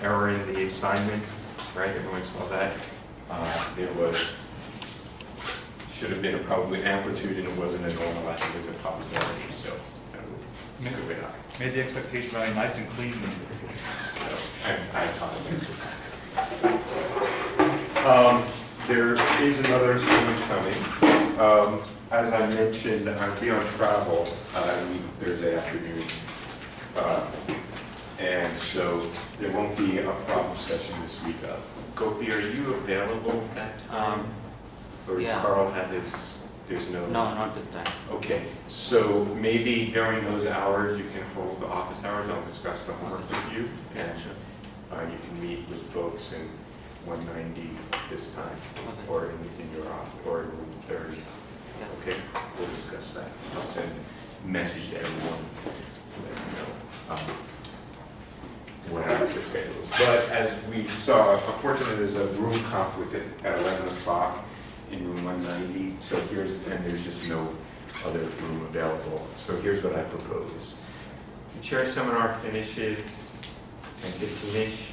error in the assignment, right? Everyone saw that. There should have been a probably amplitude and it wasn't a normal, I think it was a probability, so that was a bit high. Made the expectation very nice and clean. So I apologize. There is another assignment coming. As I mentioned, I'll be on travel Thursday afternoon. And so there won't be a problem session this week. Gopi, are you available that time? Or does Carl have there's no? No, not this time. Okay, so maybe during those hours you can hold the office hours. I'll discuss the homework with you. And you can meet with folks in 190 this time, or in your office, or in room 30. Okay, we'll discuss that. I'll send a message to everyone to let you know what the schedule is. But as we saw, unfortunately, there's a room conflict at 11 o'clock in room 190. So there's just no other room available. So here's what I propose. The chair seminar finishes at 10:15-ish.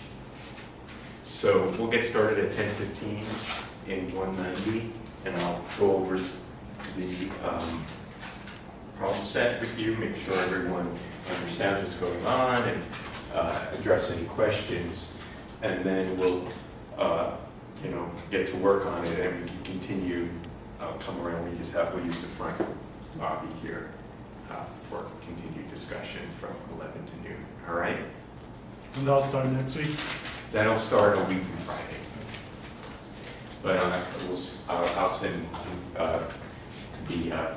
So we'll get started at 10:15 in 190, and I'll go over the problem set with you, make sure everyone understands what's going on, and address any questions, and then we'll get to work on it, and we can continue. Come around. We'll use the front lobby here for continued discussion from 11 to noon. All right. And that'll start next week. That'll start a week from Friday. But I'll send the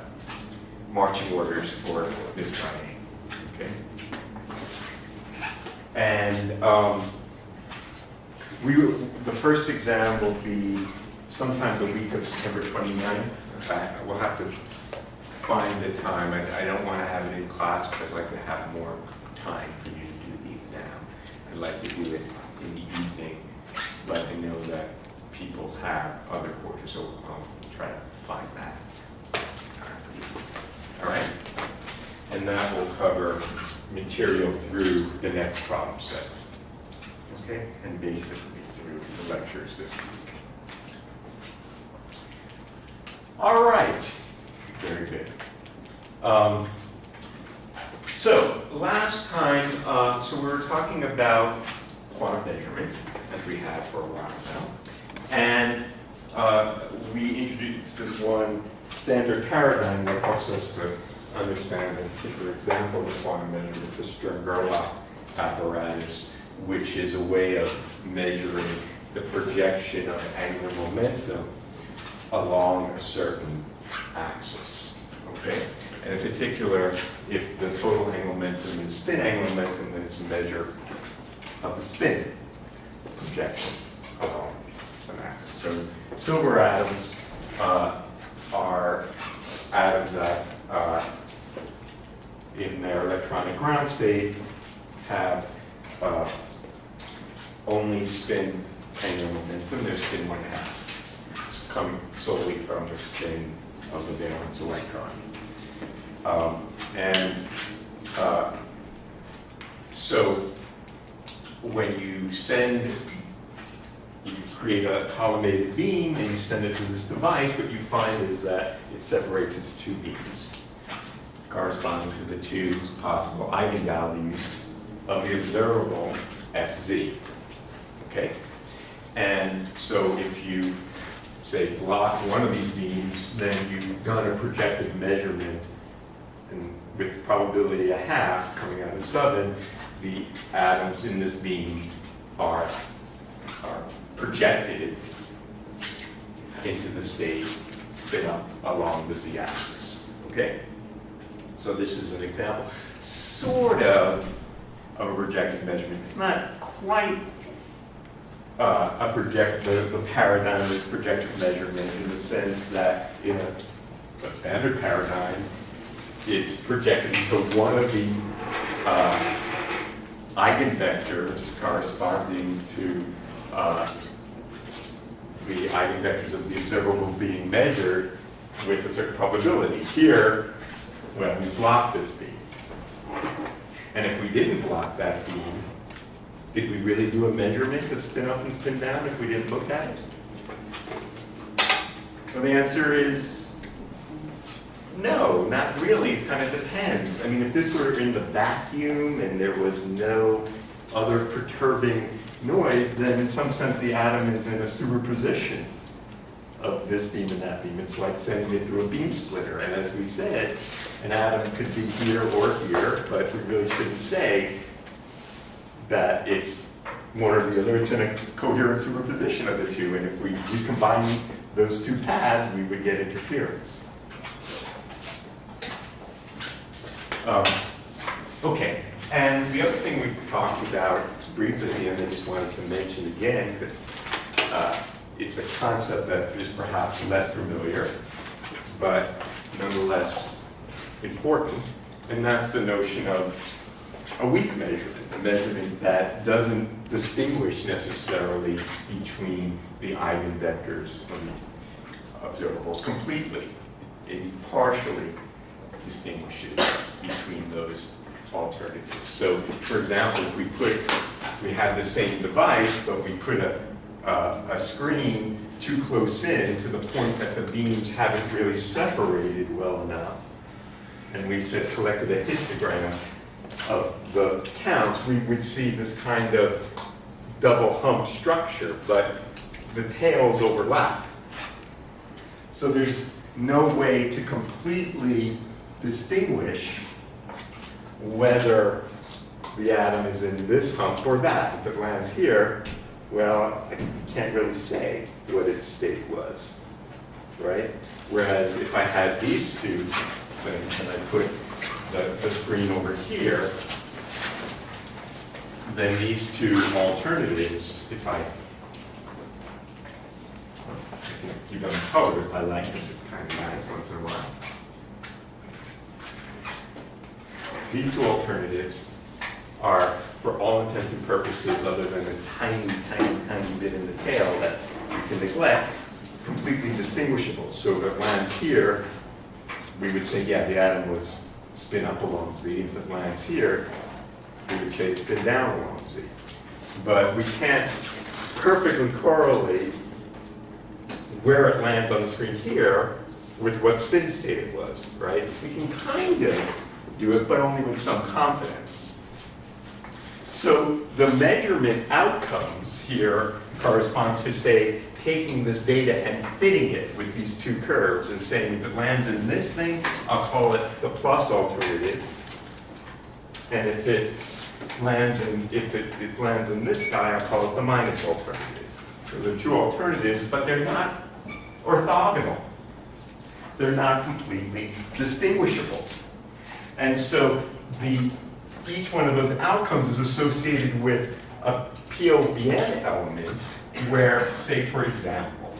marching orders for this Friday. Okay. And the first exam will be sometime the week of September 29th. In fact, we'll have to find the time. I don't want to have it in class, but I'd like to have more time for you to do the exam. I'd like to do it in the evening, but I know that people have other courses, so I'll try to find that time for you. All right? And that will cover material through the next problem set. Okay? And basically through the lectures this week. All right. Very good. So last time, so we were talking about quantum measurement, as we have for a while now. And we introduced this one standard paradigm that helps us to understand a particular example of quantum measurement, the Stern-Gerlach apparatus, which is a way of measuring the projection of angular momentum along a certain axis. Okay? And in particular, if the total angular momentum is spin angular momentum, then it's a measure of the spin projection along some axis. So silver atoms are atoms that in their electronic ground state have only spin angular momentum. Their spin 1/2. It's coming solely from the spin of the valence electron. So when you create a collimated beam and you send it to this device, what you find is that it separates into two beams corresponding to the two possible eigenvalues of the observable SZ. Okay? And so if you, say, block one of these beams, then you've done a projective measurement, and with probability 1/2 coming out of the sub, the atoms in this beam are projected into the state spin up along the z-axis. Okay? So this is an example, sort of a projective measurement. It's not quite the paradigm of projective measurement in the sense that in a standard paradigm, it's projected into one of the eigenvectors corresponding to the eigenvectors of the observable being measured with a certain probability. Here, well, we block this beam. And if we didn't block that beam, Did we really do a measurement of spin up and spin down if we didn't look at it? Well, the answer is no, not really. It kind of depends. I mean, if this were in the vacuum and there was no other perturbing noise, then in some sense the atom is in a superposition of this beam and that beam. It's like sending it through a beam splitter. And as we said, an atom could be here or here, but we really shouldn't say that it's one or the other. It's in a coherent superposition of the two. And if we recombine those two paths, we would get interference. Okay, and the other thing we talked about briefly at the end, I just wanted to mention again that it's a concept that is perhaps less familiar, but nonetheless important, and that's the notion of a weak measurement, a measurement that doesn't distinguish necessarily between the eigenvectors of the observables completely. It partially distinguishes between those alternatives. So, for example, if we have the same device, but we put a screen too close in to the point that the beams haven't really separated well enough, and we said collected a histogram of the counts, we would see this kind of double hump structure, but the tails overlap. So there's no way to completely distinguish whether the atom is in this hump or that. If it lands here, well, I can't really say what its state was, right? Whereas if I had these two things and I put the screen over here, then these two alternatives, if I keep them colored if I like it, it's kind of nice once in a while. These two alternatives are, for all intents and purposes, other than a tiny, tiny, tiny bit in the tail that you can neglect, completely distinguishable. So if it lands here, we would say, yeah, the atom was spin up along Z. If it lands here, we would say it's spin down along Z. But we can't perfectly correlate where it lands on the screen here with what spin state it was, right? We can kind of do it, but only with some confidence. So the measurement outcomes here correspond to, say, taking this data and fitting it with these two curves and saying if it lands in this thing, I'll call it the plus alternative. And if it lands in this guy, I'll call it the minus alternative. So there are two alternatives, but they're not orthogonal. They're not completely distinguishable. And so each one of those outcomes is associated with a POVN element where, say, for example,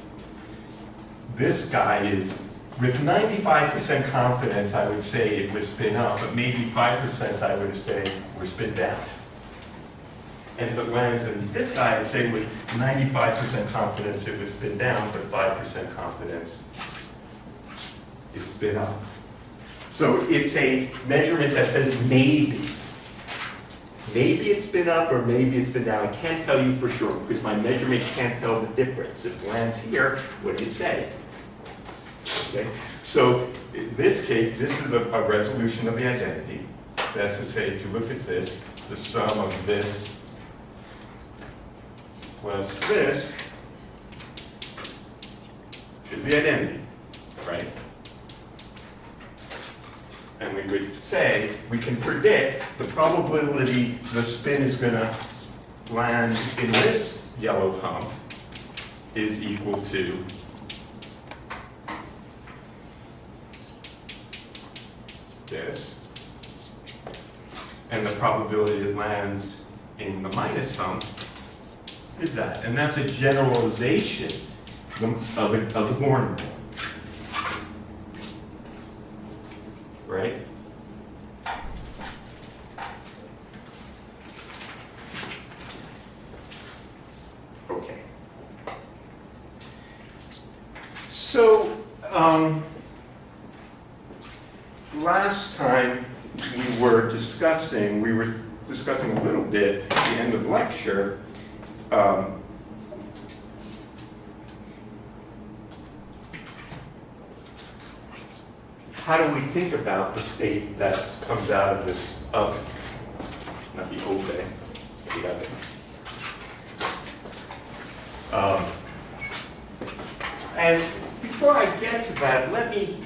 this guy is, with 95% confidence, I would say it was spin up, but maybe 5% I would say we're spin down. And if it lands in this guy, I'd say with 95% confidence it was spin down, but 5% confidence it's spin up. So it's a measurement that says maybe. Maybe it's spin up or maybe it's spin down. I can't tell you for sure because my measurement can't tell the difference. If it lands here, what do you say? Okay. So in this case, this is a resolution of the identity. That's to say, if you look at this, the sum of this plus this is the identity, right? And we would say, we can predict the probability the spin is going to land in this yellow hump is equal to this. And the probability it lands in the minus hump is that. And that's a generalization of the Born rule. Right? Okay. So, last time we were discussing a little bit at the end of the lecture, how do we think about the state that comes out of this oven? Not the oven, the oven. And before I get to that, let me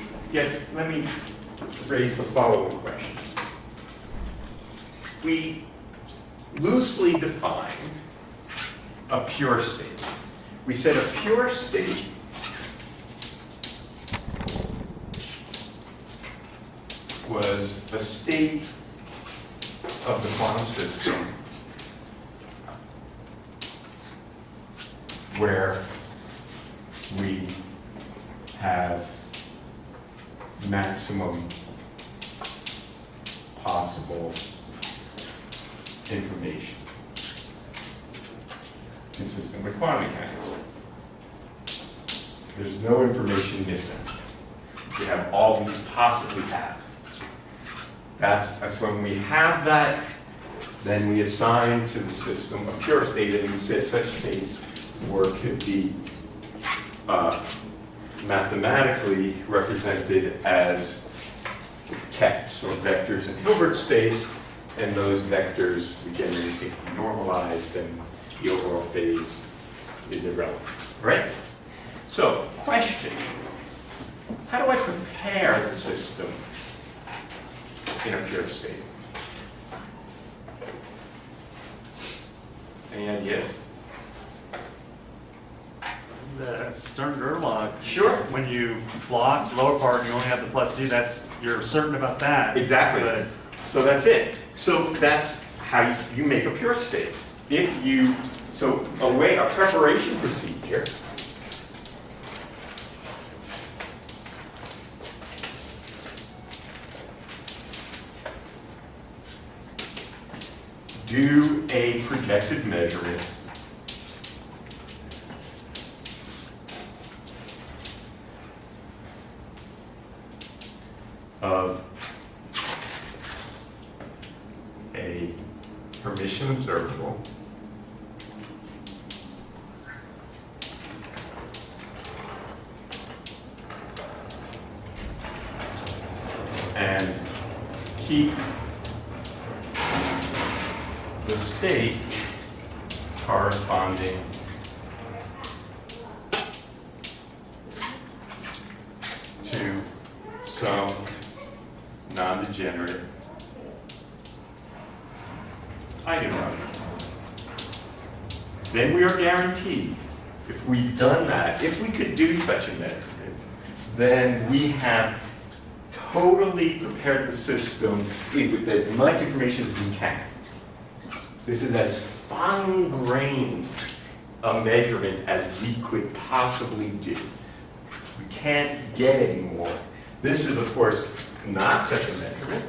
raise the following question. We loosely define a pure state. We said a pure state was a state of the quantum system where we have maximum possible information consistent with quantum mechanics. There's no information missing. We have all we could possibly have. That's when we have that, then we assign to the system a pure state, and we said such states could be mathematically represented as kets or vectors in Hilbert space, and those vectors we generally think are normalized, and the overall phase is irrelevant, right? So, question, how do I prepare the system in a pure state? Any ideas? The Stern-Gerlach. Sure. When you block the lower part and you only have the plus Z, you're certain about that. Exactly. But so that's it. So that's how you make a pure state. So a preparation procedure do a projective measurement of a permission observable and keep the state corresponding to some non-degenerate eigenvalue. Then we are guaranteed, if we've done that, if we could do such a measurement, then we have totally prepared the system with as much information as we can. This is as fine-grained a measurement as we could possibly do. We can't get any more. This is, of course, not such a measurement.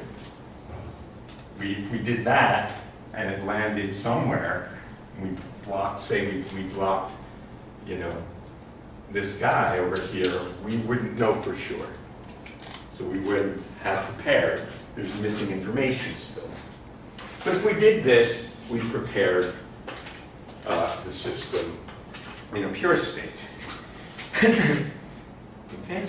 If we did that and it landed somewhere, and we blocked, say we blocked, this guy over here, we wouldn't know for sure. So we wouldn't have prepared. There's missing information still. But if we did this, we prepared the system in a pure state. Okay?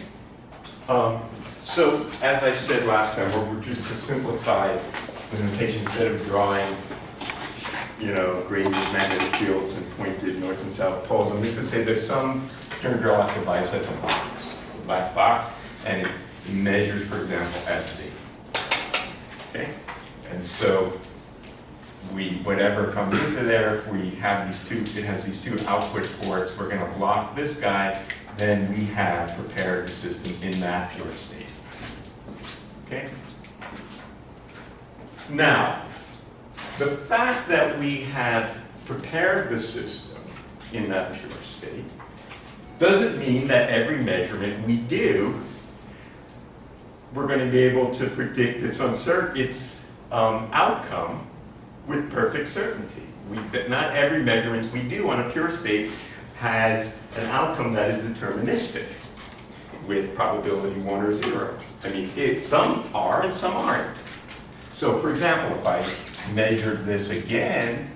So, as I said last time, we're just to simplify the notation, instead of drawing, gradient magnetic fields and pointed north and south poles, I'm just going to say there's some Stern-Gerlach device that's a box, a black box, and it measures, for example, SD. Okay? And so, whatever comes into there, if we have it has these two output ports, we're going to block this guy, then we have prepared the system in that pure state. Okay? Now, the fact that we have prepared the system in that pure state doesn't mean that every measurement we do, we're going to be able to predict its outcome with perfect certainty. Not every measurement we do on a pure state has an outcome that is deterministic with probability 1 or 0. I mean, some are and some aren't. So, for example, if I measured this again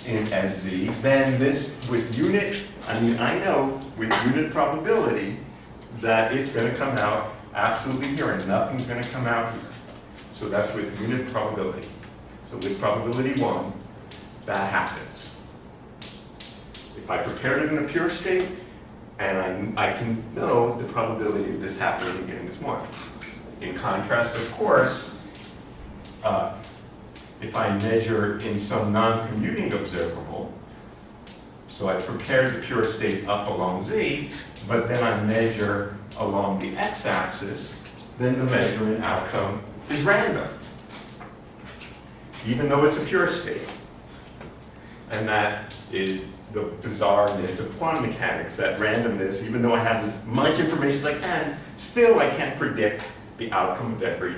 as z, then this with unit, I know with unit probability that it's going to come out absolutely here and nothing's going to come out here. So that's with unit probability. So with probability 1, that happens. If I prepared it in a pure state, and I can know the probability of this happening again is 1. In contrast, of course, if I measure in some non-commuting observable, so I prepared the pure state up along z, but then I measure along the x-axis, then the measurement outcome is random, even though it's a pure state. And that is the bizarreness of quantum mechanics, that randomness, even though I have as much information as I can, still I can't predict the outcome of every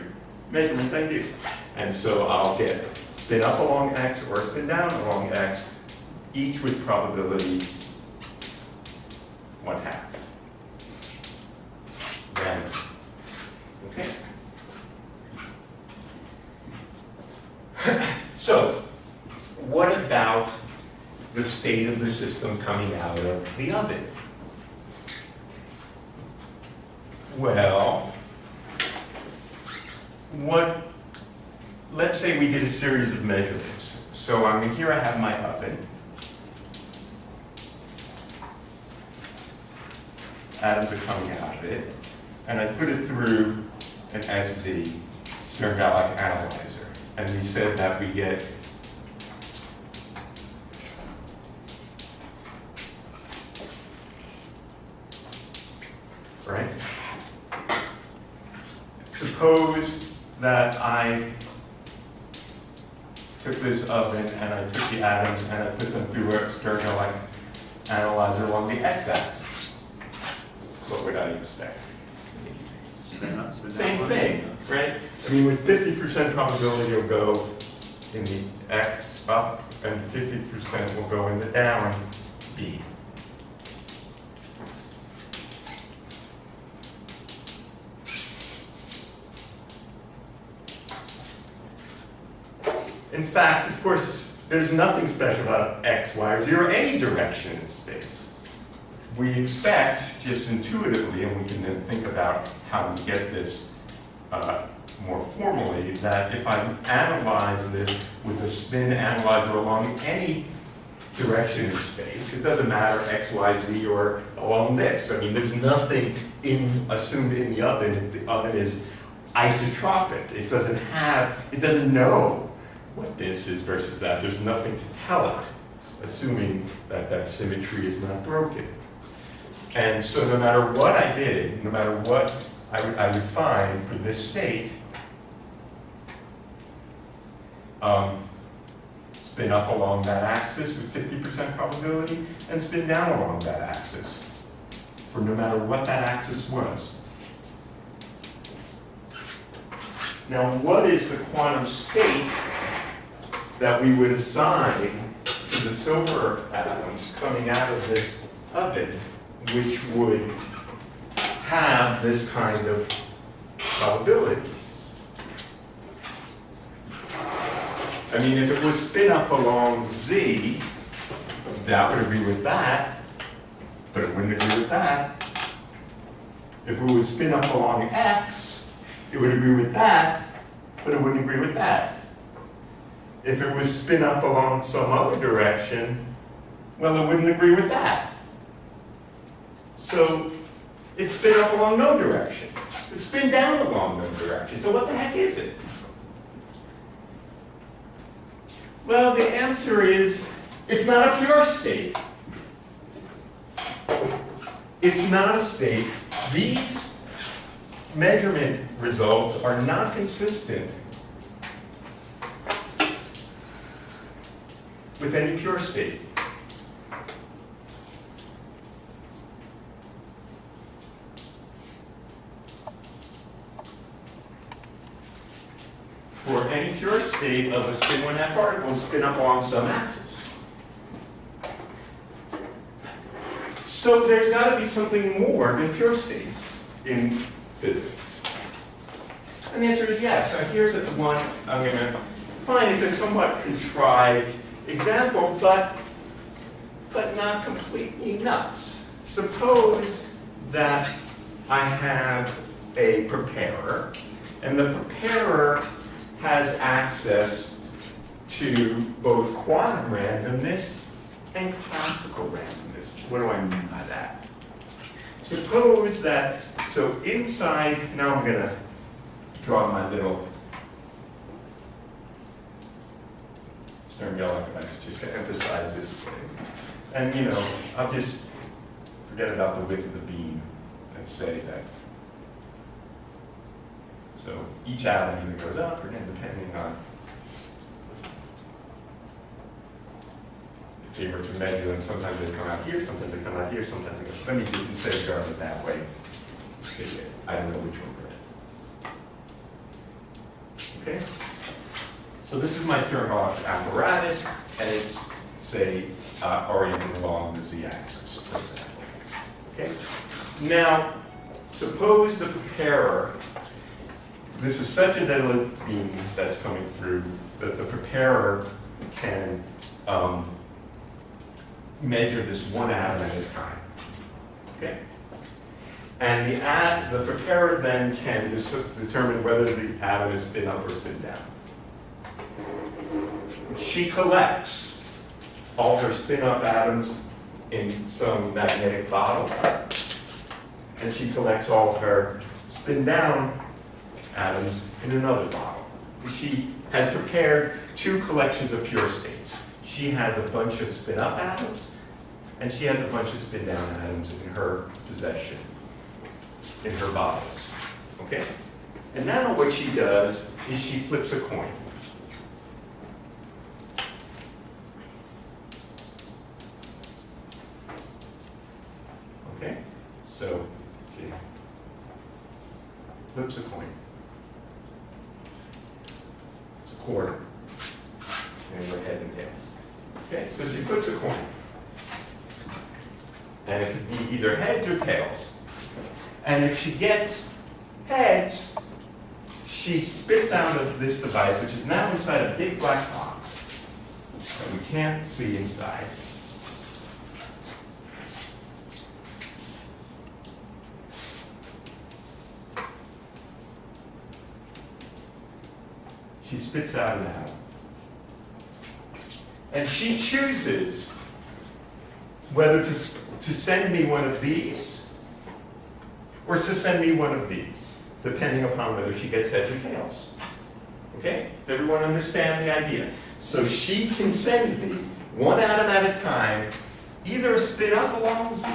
measurement I do. And so I'll get spin up along x or spin down along x, each with probability 1/2. Random. Okay? So, what about the state of the system coming out of the oven? Well, let's say we did a series of measurements. So here I have my oven. Atoms are coming out of it. And I put it through an SZ, Scarani analyzer. And we said that we get right? Suppose that I took this oven and I took the atoms and I put them through a Scarani analyzer along the x-axis. What would I expect? Same thing, right? With 50% probability it'll go in the x up and 50% will go in the down b. In fact, of course, there's nothing special about x, y, or z, or any direction in space. We expect, just intuitively, and we can then think about how we get this more formally, that if I analyze this with a spin analyzer along any direction in space, it doesn't matter x, y, z, or along this. There's nothing assumed in the oven. The oven is isotropic. It doesn't know what this is versus that. There's nothing to tell it, assuming that that symmetry is not broken. And so no matter what I did, no matter what I would find for this state, spin up along that axis with 50% probability, and spin down along that axis, for no matter what that axis was. Now, what is the quantum state that we would assign to the silver atoms coming out of this oven, which would have this kind of probabilities? If it was spin up along z, that would agree with that, but it wouldn't agree with that. If it was spin up along x, it would agree with that, but it wouldn't agree with that. If it was spin up along some other direction, well, it wouldn't agree with that. So it's spin up along no direction. It's spin down along no direction. So what the heck is it? Well, the answer is, it's not a pure state. It's not a state. These measurement results are not consistent with any pure state. For any pure state of a spin 1/2 particle, spin up along some axis. So there's got to be something more than pure states in physics. And the answer is yes. So here's one I'm going to fine, it's a somewhat contrived example, but not completely nuts. Suppose that I have a preparer, and the preparer has access to both quantum randomness and classical randomness. What do I mean by that? Suppose that, so inside, now I'm going to draw my little Stern-Gellert device just to emphasize this thing. And you know, I'll just forget about the width of the beam and say that. So each atom either goes up or down depending on if you were to measure them, sometimes they come out here, sometimes they come out here, sometimes they go. Let me just instead of drawing it that way. I don't know which one we're in. Okay? So this is my Stern-Gellert apparatus, and it's, say, oriented along the z-axis, for example. Okay? Now, suppose the preparer, this is such a deadly beam that's coming through that the preparer can measure this one atom at a time. Okay? And the preparer then can determine whether the atom is spin up or spin down. She collects all her spin-up atoms in some magnetic bottle, and she collects all her spin-down atoms in another bottle. She has prepared two collections of pure states. She has a bunch of spin-up atoms, and she has a bunch of spin-down atoms in her possession, in her bottles. Okay? And now what she does is she flips a coin. Okay? So she flips a coin. It's a quarter. And we're heads and tails. Okay? So she flips a coin. And it could be either heads or tails. And if she gets heads, she spits out of this device, which is now inside a big black box that we can't see inside. She spits out an atom. And she chooses whether to send me one of these or to send me one of these, depending upon whether she gets heads or tails. Okay? Does everyone understand the idea? So she can send me one atom at a time, either a spin up along Z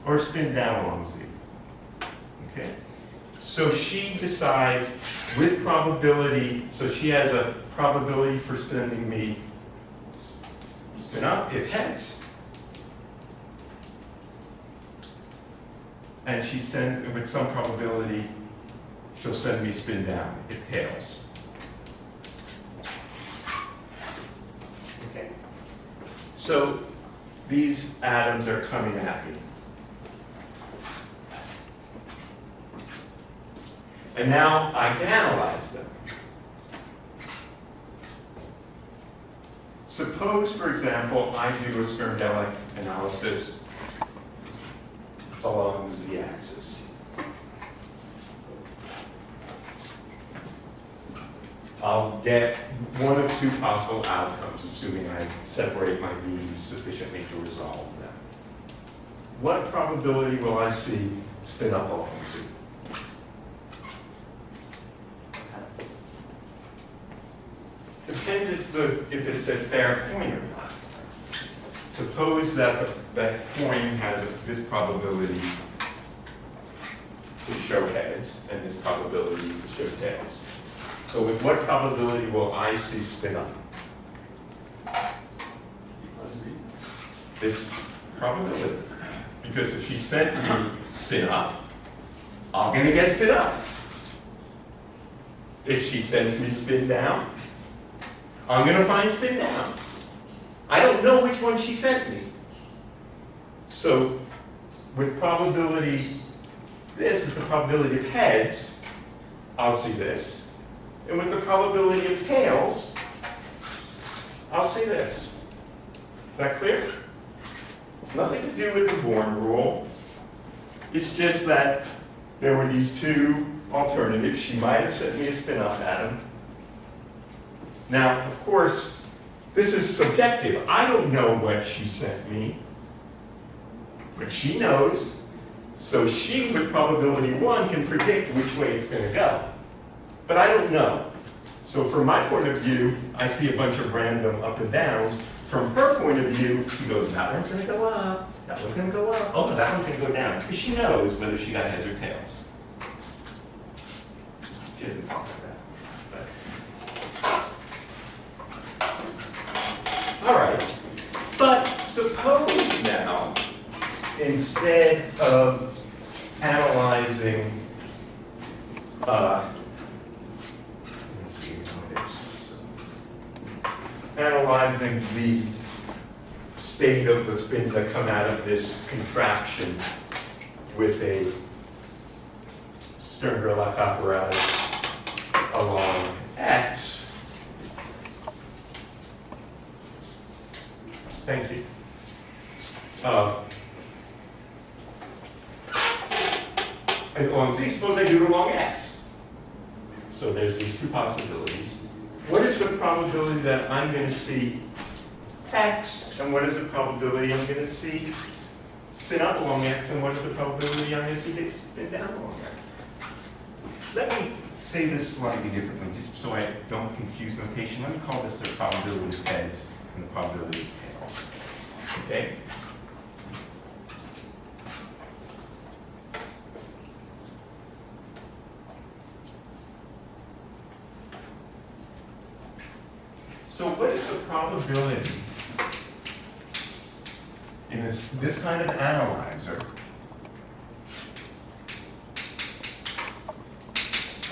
or a spin down along Z. Okay? So she decides with probability, so she has a probability for sending me spin up if heads. And she sends, with some probability, she'll send me spin down if tails. Okay. So these atoms are coming at me. And now I can analyze them. Suppose, for example, I do a Stern-Gellert analysis along the z-axis. I'll get one of two possible outcomes, assuming I separate my beams sufficiently to resolve them. What probability will I see spin up along Z? Depends if it's a fair coin or not. Suppose that that coin has this probability to show heads and this probability to show tails. So with what probability will I see spin up? This probability. Because if she sent me spin up, I'm going to get spin up. If she sends me spin down, I'm going to find spin down. I don't know which one she sent me. So with probability, this is the probability of heads, I'll see this. And with the probability of tails, I'll say this. Is that clear? It's nothing to do with the Born rule. It's just that there were these two alternatives. She might have sent me a spin-up atom. Now, of course, this is subjective. I don't know what she sent me, but she knows. So she, with probability 1, can predict which way it's going to go. But I don't know. So from my point of view, I see a bunch of random up and downs. From her point of view, she goes, that one's going to go up, that one's going to go up, oh, no, that one's going to go down. Because she knows whether she got heads or tails. She doesn't talk like that. But. All right. But suppose now, instead of analyzing, analyzing the state of the spins that come out of this contraption with a Stern-Gerlach apparatus along X. Thank you. And along Z, suppose I do it along X. So there's these two possibilities. What is the probability that I'm going to see X, and what is the probability I'm going to see spin up along X, and what is the probability I'm going to see it spin down along X? Let me say this slightly differently, just so I don't confuse notation. Let me call this the probability of heads and the probability of tails. Okay? So what is the probability in this kind of analyzer?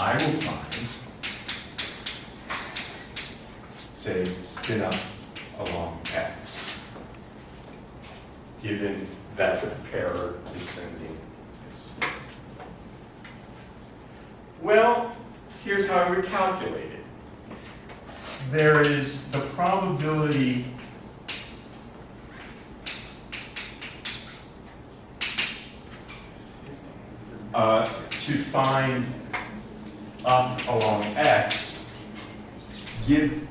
I will find, say, spin up along X, given that the preparer is sending this. Well, here's how I would calculate it. There is the probability to find up along X, given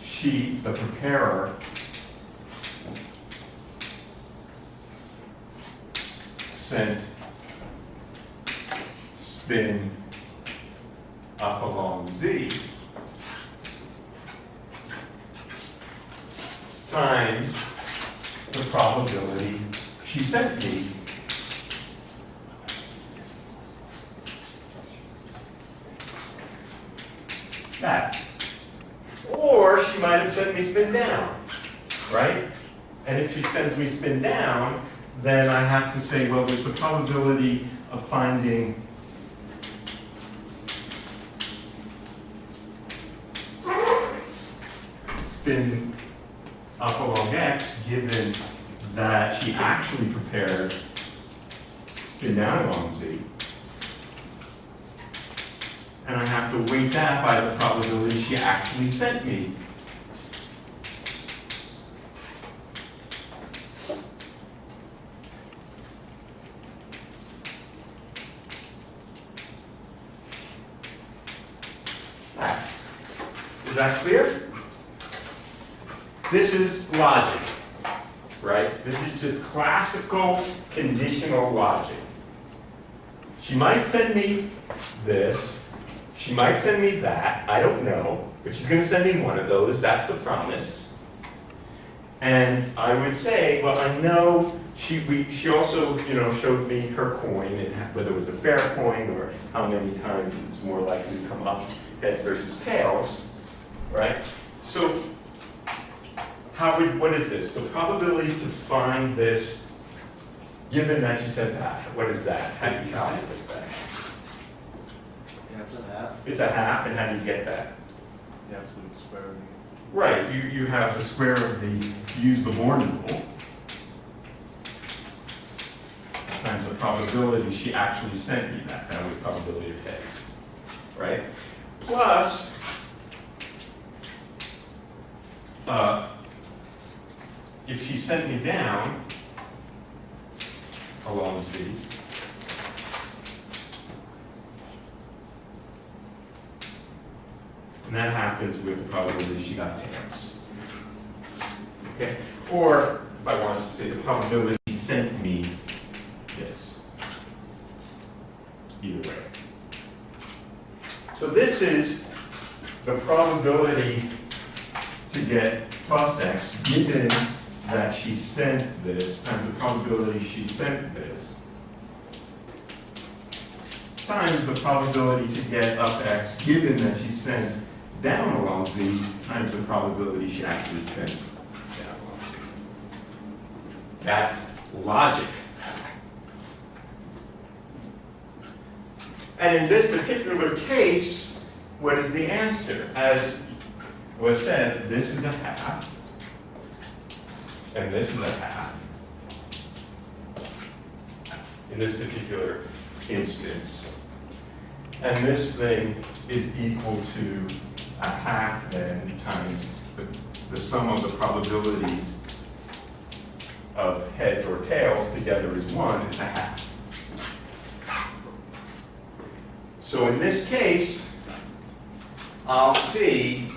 she, the preparer, sent spin up along Z times the probability she sent me that. Or she might have sent me spin down, right? And if she sends me spin down, then I have to say, well, there's a probability of finding spin up along X, given that she actually prepared spin down along Z. And I have to weight that by the probability she actually sent me. Is that clear? This is logic, right? This is just classical conditional logic. She might send me this. She might send me that. I don't know. But she's going to send me one of those. That's the promise. And I would say, well, I know she also, showed me her coin and whether it was a fair coin or how many times it's more likely to come up heads versus tails, right? So what is this? The probability to find this, given that you said that, what is that? How do you calculate that? Yeah, it's a half. It's a half, and how do you get that? The absolute square root. Right, you have the square of you use the Born rule, times the probability she actually sent me that. That was probability of heads, right? Plus, if she sent me down along Z, and that happens with the probability she got tails. Okay? Or, if I wanted to say the probability she sent me this. Either way. So this is the probability to get plus x given that she sent this times the probability she sent this times the probability to get up x given that she sent down along z times the probability she actually sent down along z. That's logic. And in this particular case, what is the answer? As was said, this is a half, and this is a half. In this particular instance. And this thing is equal to a half then times the sum of the probabilities of heads or tails together is 1 is a half. So in this case, I'll see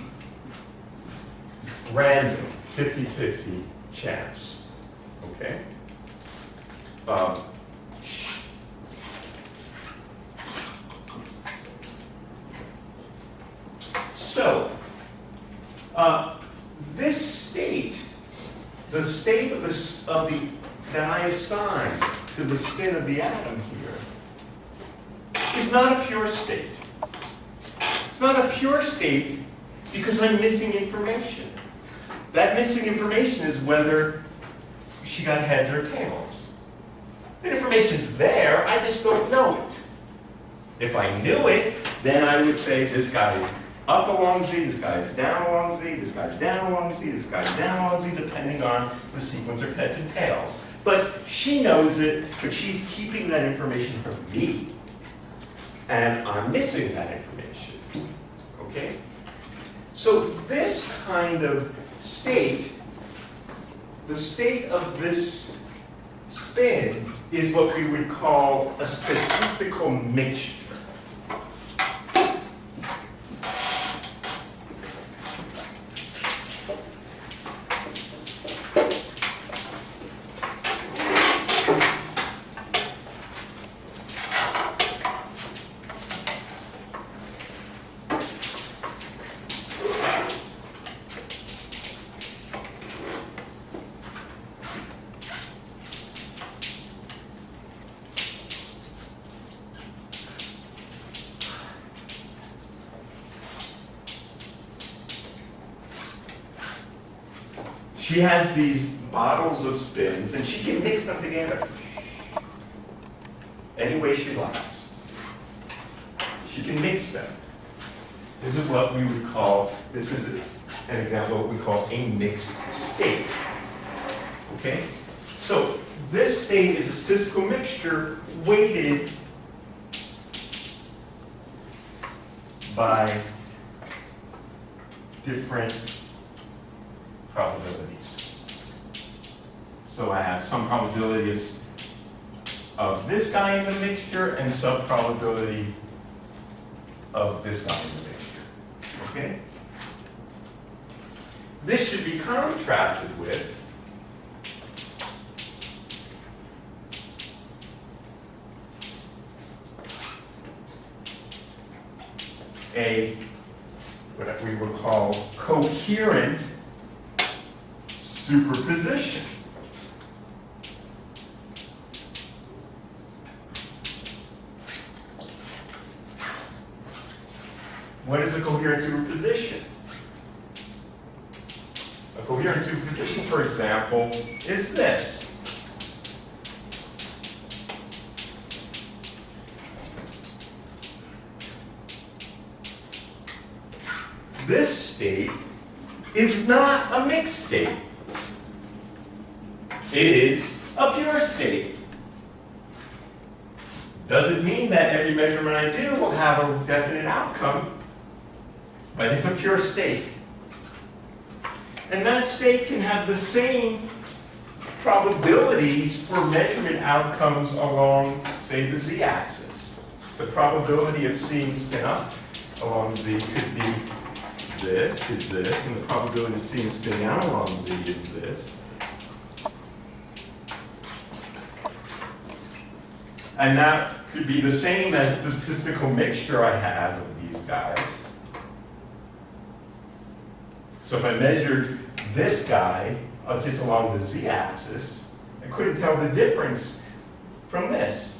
random 50-50 chance. Okay? So, this state, the state of the that I assign to the spin of the atom here, is not a pure state. It's not a pure state because I'm missing information. That missing information is whether she got heads or tails. The information's there, I just don't know it. If I knew it, then I would say this guy's up along Z, this guy's down along Z, this guy's down along Z, this guy's down along Z, depending on the sequence of heads and tails. But she knows it, but she's keeping that information from me. And I'm missing that information. Okay? So this kind of state, the state of this spin, is what we would call a statistical mixture. She has these bottles of spins, and she can mix them together any way she likes. She can mix them. This is what we would call, this is an example of what we call a mixed state. Okay? So this state is a statistical mixture weighted by different probabilities. So I have some probability of this guy in the mixture and some probability of this guy in the mixture. Okay? This should be contrasted with what we would call coherent superposition. What is a coherent superposition? A coherent superposition, for example, is this. This state is not a mixed state. It is a pure state. Doesn't mean that every measurement I do will have a definite outcome, but it's a pure state. And that state can have the same probabilities for measurement outcomes along, say, the z-axis. The probability of seeing spin up along z could be this, is this, and the probability of seeing spin down along z is this. And that could be the same as the statistical mixture I have of these guys. So if I measured this guy just along the z-axis, I couldn't tell the difference from this,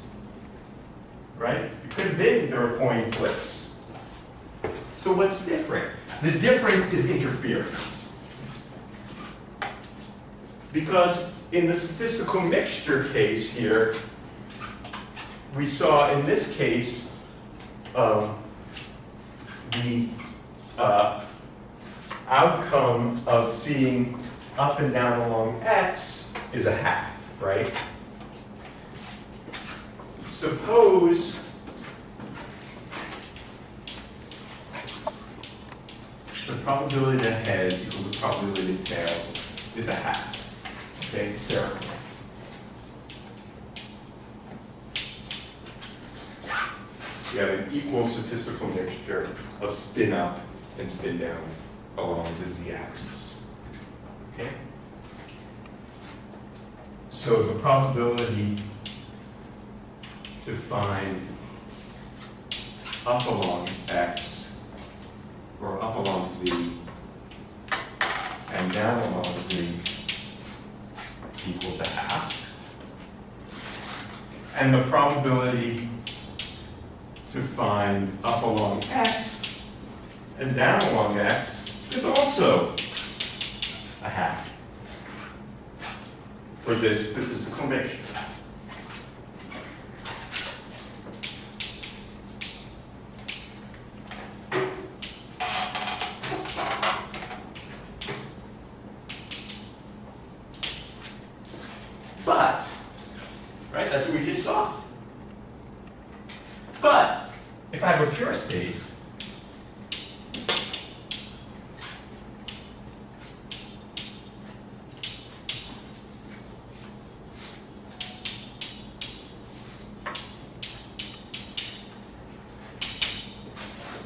right? It could have been there were coin flips. So what's different? The difference is interference. Because in the statistical mixture case here, we saw in this case the outcome of seeing up and down along x is a half, right? Suppose the probability that heads equals the probability that tails is a half. Okay, there. You have an equal statistical mixture of spin up and spin down along the z-axis. Okay? So the probability to find up along x or up along z and down along z equals a half. And the probability to find up along x and down along x is also a half for this statistical mixture. But, right, that's what we just saw. But, if I have a pure state,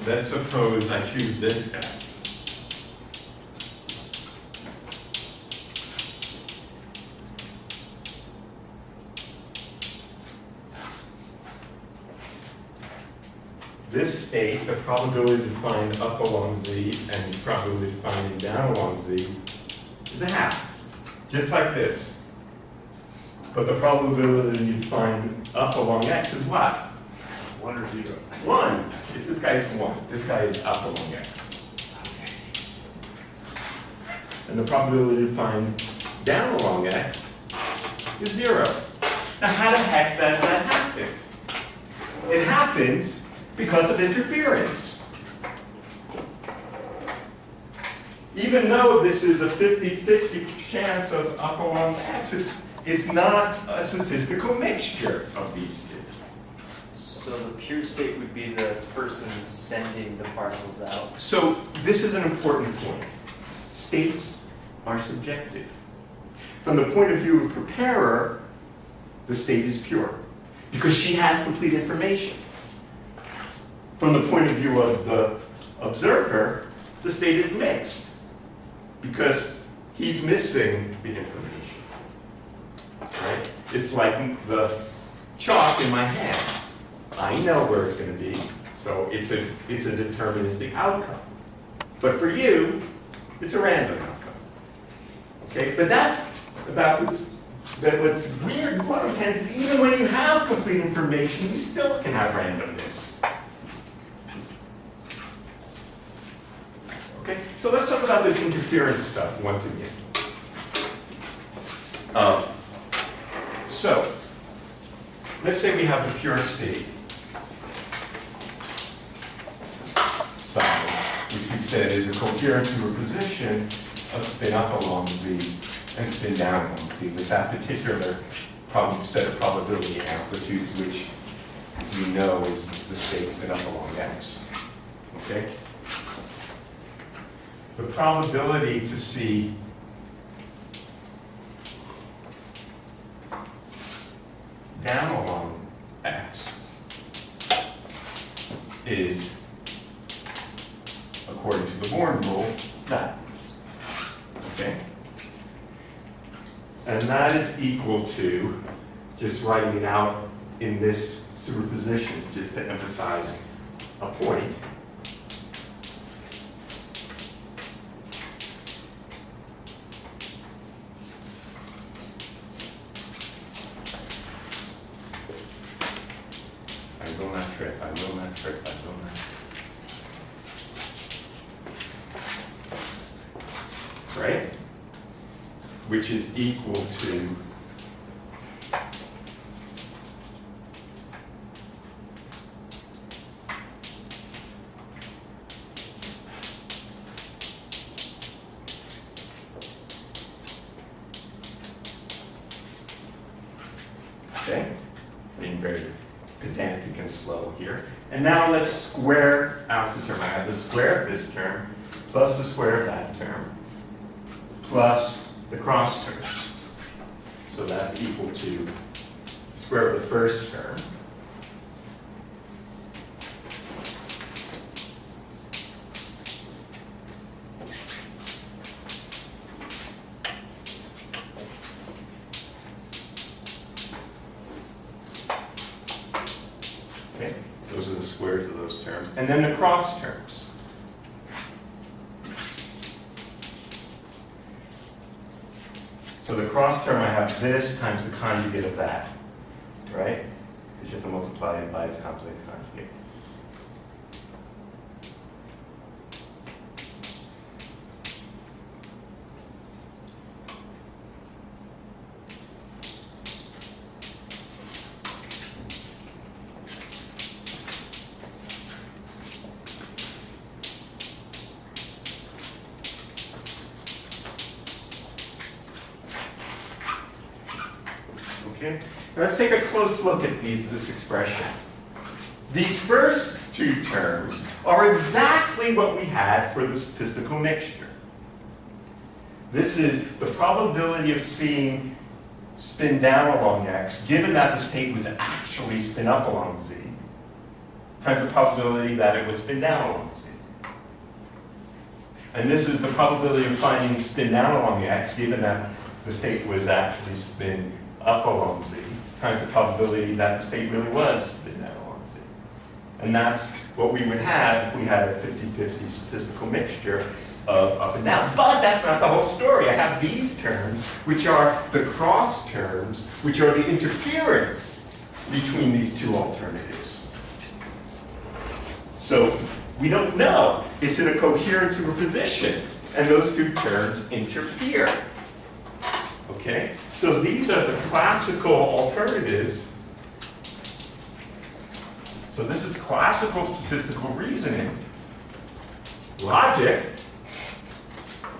let's suppose I choose this guy. This state, the probability to find up along z and the probability of finding down along z is a half, just like this. But the probability to find up along x is what? 1 or 0. 1. It's this guy is 1. This guy is up along x. And the probability to find down along x is 0. Now how the heck does that happen? It happens because of interference. Even though this is a 50-50 chance of up along x, it's not a statistical mixture of these two. So the pure state would be the person sending the particles out. So this is an important point. States are subjective. From the point of view of the preparer, the state is pure because she has complete information. From the point of view of the observer, the state is mixed because he's missing the information. Right? It's like the chalk in my hand. I know where it's going to be, so it's a deterministic outcome. But for you, it's a random outcome. Okay, but that's about what's weird in quantum mechanics is even when you have complete information, you still can have randomness. Okay, so let's talk about this interference stuff once again. So, let's say we have a pure state side, which we said is a coherent superposition of spin up along z and spin down along z with that particular set of probability amplitudes which we know is the state spin up along X. Okay? The probability to see down along X is, according to the Born rule, that. Okay? And that is equal to, just writing it out in this superposition, just to emphasize a point. I will not trip, I will not trip, I will not. Right? Which is equal to okay? Being very pedantic and slow here. And now let's square out the term. I have the square of this term plus the square of that term plus the cross term. So that's equal to the square of the first term okay? Those are the squares of those terms. And then the cross terms. So the cross term, I have this times the conjugate of that, right? Because you have to multiply it by its complex conjugate. Okay? Now let's take a close look at this expression. These first two terms are exactly what we had for the statistical mixture. This is the probability of seeing spin down along X, given that the state was actually spin up along Z, times the probability that it was spin down along Z. And this is the probability of finding spin down along X, given that the state was actually spin up along Z, times the probability that the state really was spin down along Z. And that's what we would have if we had a 50-50 statistical mixture of up and down. But that's not the whole story. I have these terms, which are the cross terms, which are the interference between these two alternatives. So we don't know. It's in a coherent superposition, and those two terms interfere. Okay? So these are the classical alternatives. So this is classical statistical reasoning, logic,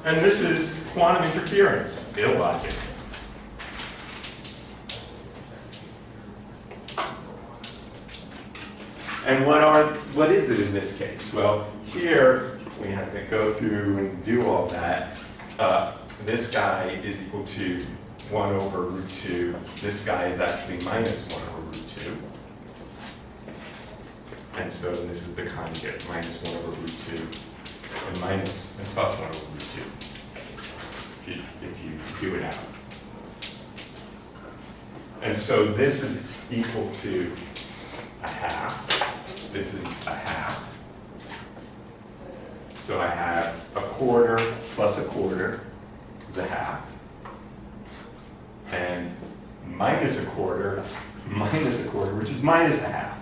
and this is quantum interference, illogic. And what is it in this case? Well, here we have to go through and do all that. This guy is equal to 1 over root 2. This guy is actually minus 1 over root 2. And so this is the conjugate, minus 1 over root 2, and plus 1 over root 2, if you do it out. And so this is equal to a half. This is a half. So I have a quarter plus a quarter is a half. And minus a quarter, which is minus a half,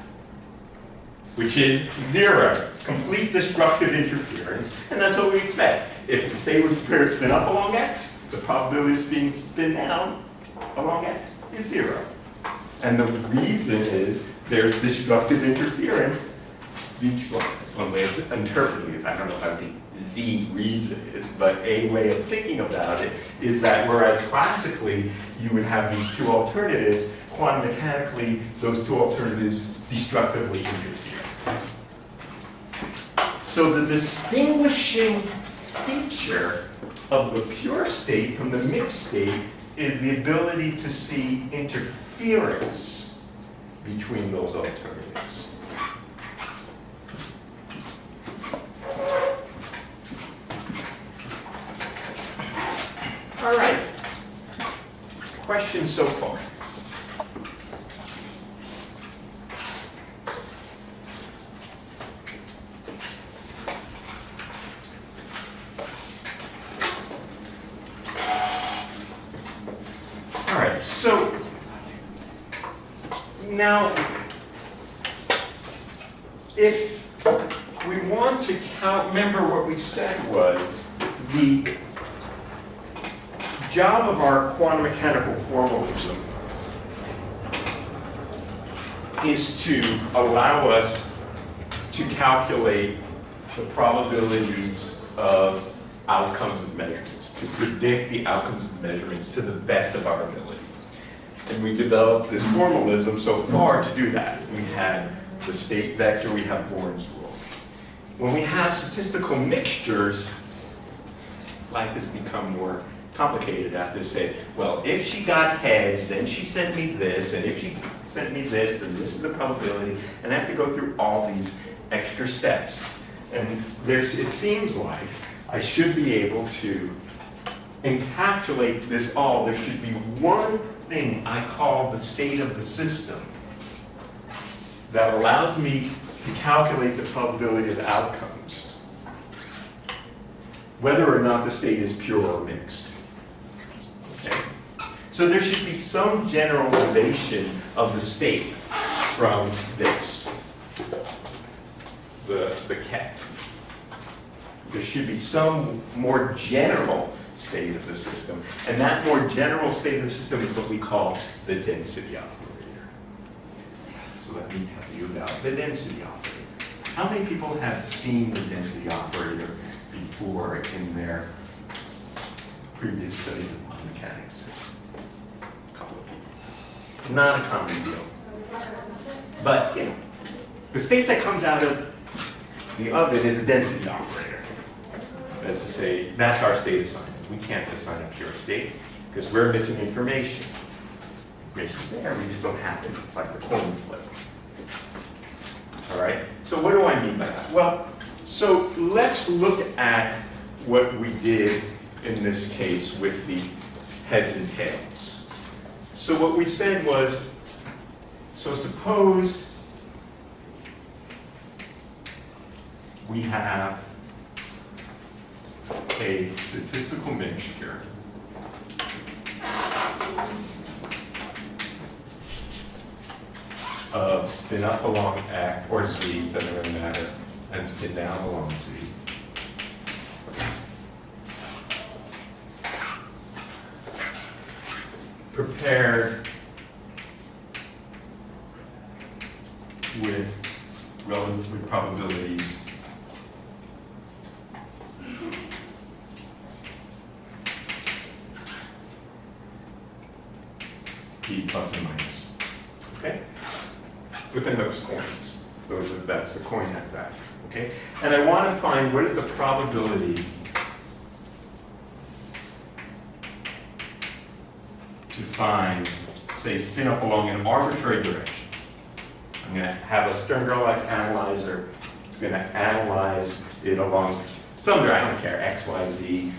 which is 0. Complete destructive interference. And that's what we expect. If the state would spin up along X, the probability of being spin down along X is 0. And the reason is there's destructive interference. Well, that's one way of interpreting it. I don't know if I think the reason is, but a way of thinking about it is that whereas classically you would have these two alternatives, quantum mechanically those two alternatives destructively interfere. So the distinguishing feature of the pure state from the mixed state is the ability to see interference between those alternatives. All right. Questions so far? All right, so now, if we want to count, remember what we said was the job of our quantum mechanical formalism is to allow us to calculate the probabilities of outcomes of measurements, to predict the outcomes of measurements to the best of our ability. And we developed this formalism so far to do that. We had the state vector, we have Born's rule. When we have statistical mixtures, life has become more complicated. I have to say, well, if she got heads, then she sent me this, and if she sent me this, then this is the probability, and I have to go through all these extra steps. And it seems like I should be able to encapsulate this all. There should be one thing I call the state of the system that allows me to calculate the probability of outcomes, whether or not the state is pure or mixed. Okay? So there should be some generalization of the state from this, the ket. There should be some more general state of the system, and that more general state of the system is what we call the density operator. So let me tell you about the density operator. How many people have seen the density operator before in their previous studies of quantum mechanics? A couple of people. Not a common deal. But, you know, the state that comes out of the oven is a density operator. That's to say, that's our state assignment. We can't assign a pure state because we're missing information. Information's there, we just don't have it. It's like the coin flip. All right? So what do I mean by that? Well, so let's look at what we did in this case with the heads and tails. So what we said was, so suppose we have a statistical mixture of spin up along X or Z, doesn't really matter, and spin down along Z. Prepared with relative probabilities P plus and minus. Okay? Within those coins. That's the coin has that. Okay? And I want to find what is the probability to find, say, spin up along an arbitrary direction. I'm going to have a Stern-Gerlach analyzer. It's going to analyze it along some direction. I don't care, X, Y, Z,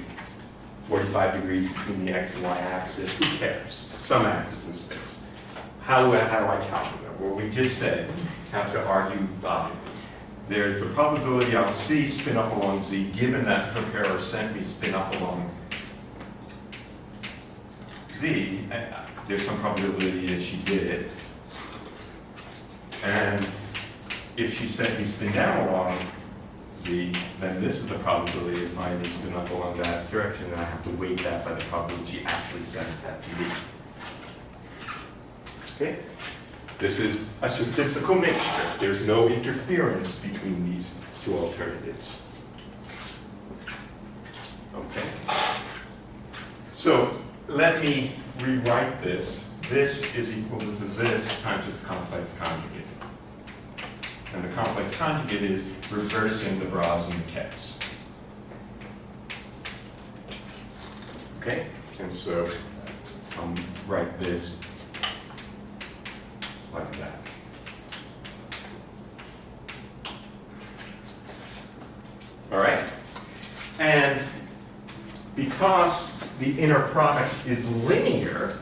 45 degrees between the X and Y axis. Who cares? Some axis in space. How do I calculate it? Well, we just said, have to argue logically. There's the probability I'll see spin up along Z, given that the preparer sent me spin up along Z. There's some probability that she did it. And if she sent me spin down along Z, then this is the probability of finding spin up along that direction, and I have to weight that by the probability she actually sent that to me. Okay? This is a statistical mixture. There's no interference between these two alternatives. Okay? So So let me rewrite this. This is equal to this times its complex conjugate. And the complex conjugate is reversing the bras and the kets. Okay? And so I'll write this like that. All right? And because the inner product is linear,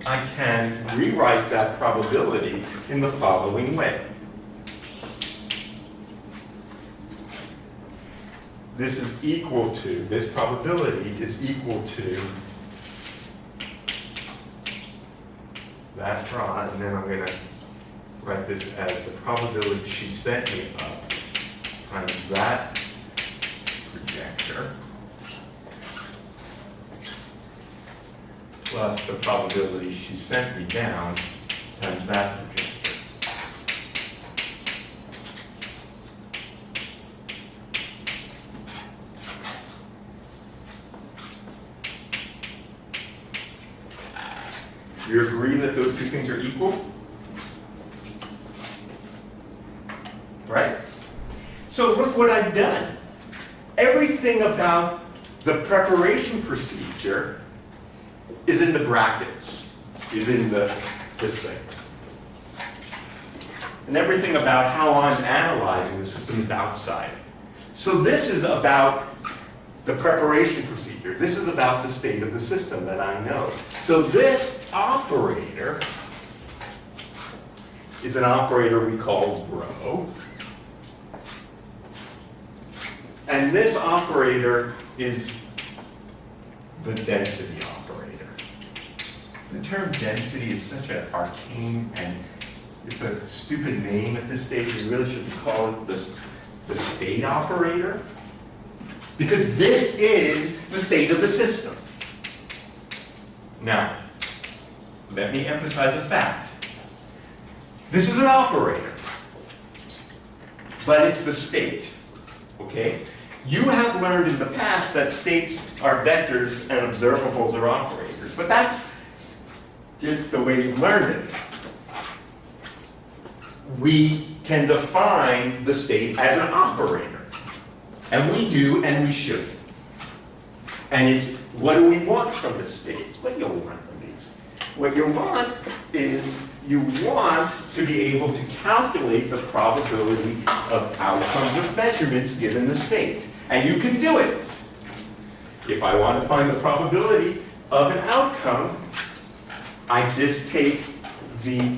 I can rewrite that probability in the following way. This is equal to, this probability is equal to that draw, and then I'm going to write this as the probability she sent me up times that projector plus the probability she sent me down times that projector. Do you agree that those two things are equal? Right? So look what I've done. Everything about the preparation procedure is in the brackets, is in this thing. And everything about how I'm analyzing the system is outside. So this is about the preparation procedure. This is about the state of the system that I know. So this operator is an operator we call rho. And this operator is the density operator. The term density is such an arcane and it's a stupid name at this stage. We really should call it the state operator. Because this is the state of the system. Now, let me emphasize a fact. This is an operator, but it's the state, okay? You have learned in the past that states are vectors and observables are operators, but that's just the way you've learned it. We can define the state as an operator. And we do, and we should. And it's, what do we want from the state? What do you want from these? What you want is, you want to be able to calculate the probability of outcomes of measurements given the state. And you can do it. If I want to find the probability of an outcome, I just take the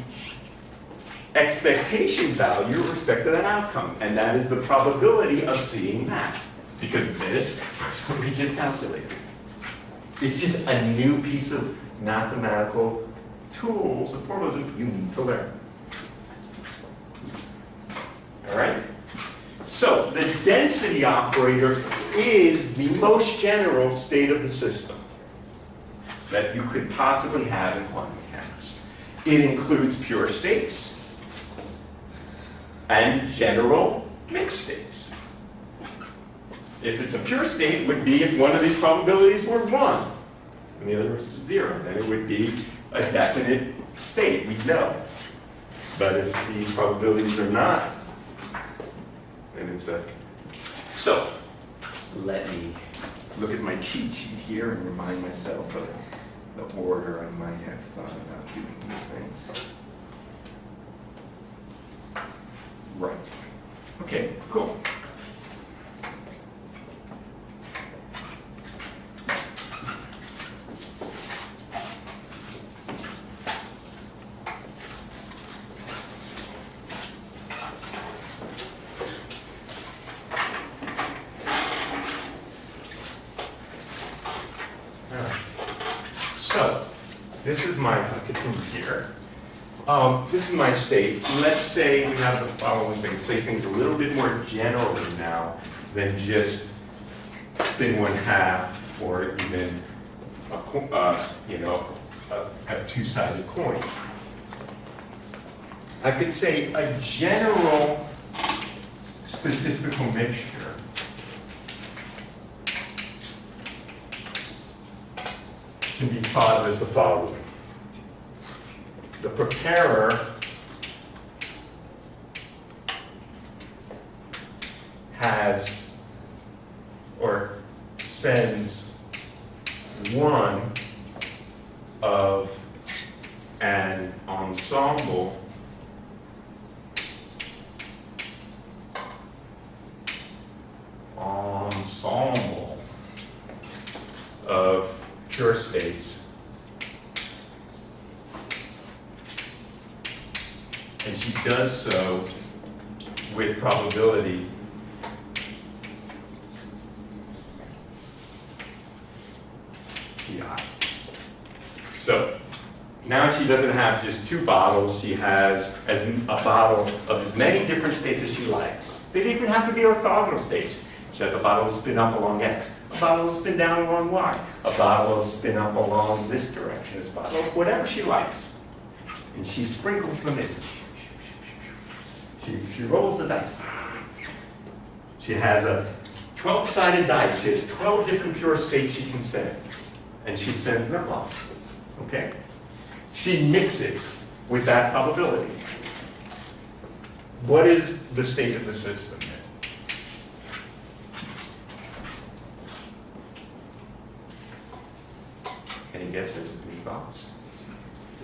expectation value with respect to that outcome. And that is the probability of seeing that. Because this, we just calculated. It's just a new piece of mathematical tools and formalism you need to learn. All right? So, the density operator is the most general state of the system that you could possibly have in quantum mechanics. It includes pure states and general mixed states. If it's a pure state, it would be if one of these probabilities were 1 and the other was 0, then it would be a definite state, we know. But if these probabilities are not, then it's a... So, let me look at my cheat sheet here and remind myself of the order I might have thought about doing these things. Right. Okay, cool. So, this is my continue here. This is my state. Let's say we have the following things. Say things a little bit more generally now than just spin 1/2 or even a two-sided coin. I could say a general statistical mixture can be thought of as the following. The preparer has or sends one of an ensemble of pure states, and she does so with probability pi. So now she doesn't have just 2 bottles, she has a bottle of as many different states as she likes. They don't even have to be orthogonal states. She has a bottle of spin up along x, a bottle of spin down along y, a bottle of spin up along this direction, this bottle of whatever she likes. And she sprinkles them in. She rolls the dice. She has a 12-sided dice. She has 12 different pure states she can send. And she sends them off. Okay? She mixes with that probability. What is the state of the system then? Any guesses? Any thoughts?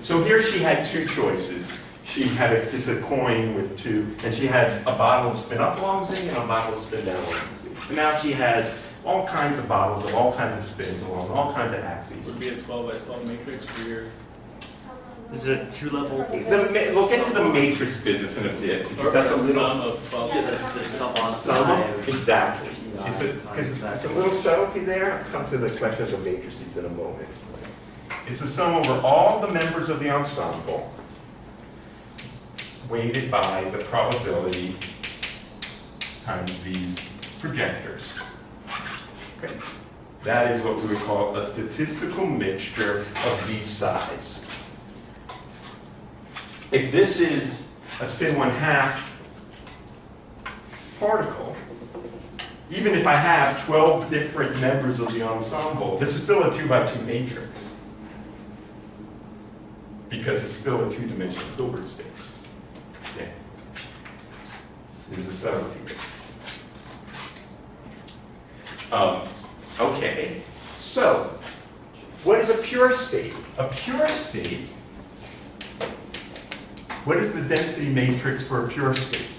So here she had 2 choices. She had just a coin with 2, and she had a bottle of spin up along z and a bottle of spin down along z. And now she has all kinds of bottles of all kinds of spins along all kinds of axes. Would be a 12 by 12 matrix for your. Is it 2 levels? We'll get to the matrix business in a bit, because that's a little... Sum of 12. Yeah, the sum on Sum, 5. exactly. Yeah, It's a little subtlety there. I'll come to the question of the matrices in a moment. It's the sum over all the members of the ensemble, weighted by the probability times these projectors. Okay. That is what we would call a statistical mixture of these size. If this is a spin 1/2 particle, even if I have 12 different members of the ensemble, this is still a 2 by 2 matrix, because it's still a 2-dimensional Hilbert space. Okay. There's a subtlety there. Okay, so what is a pure state? A pure state, what is the density matrix for a pure state?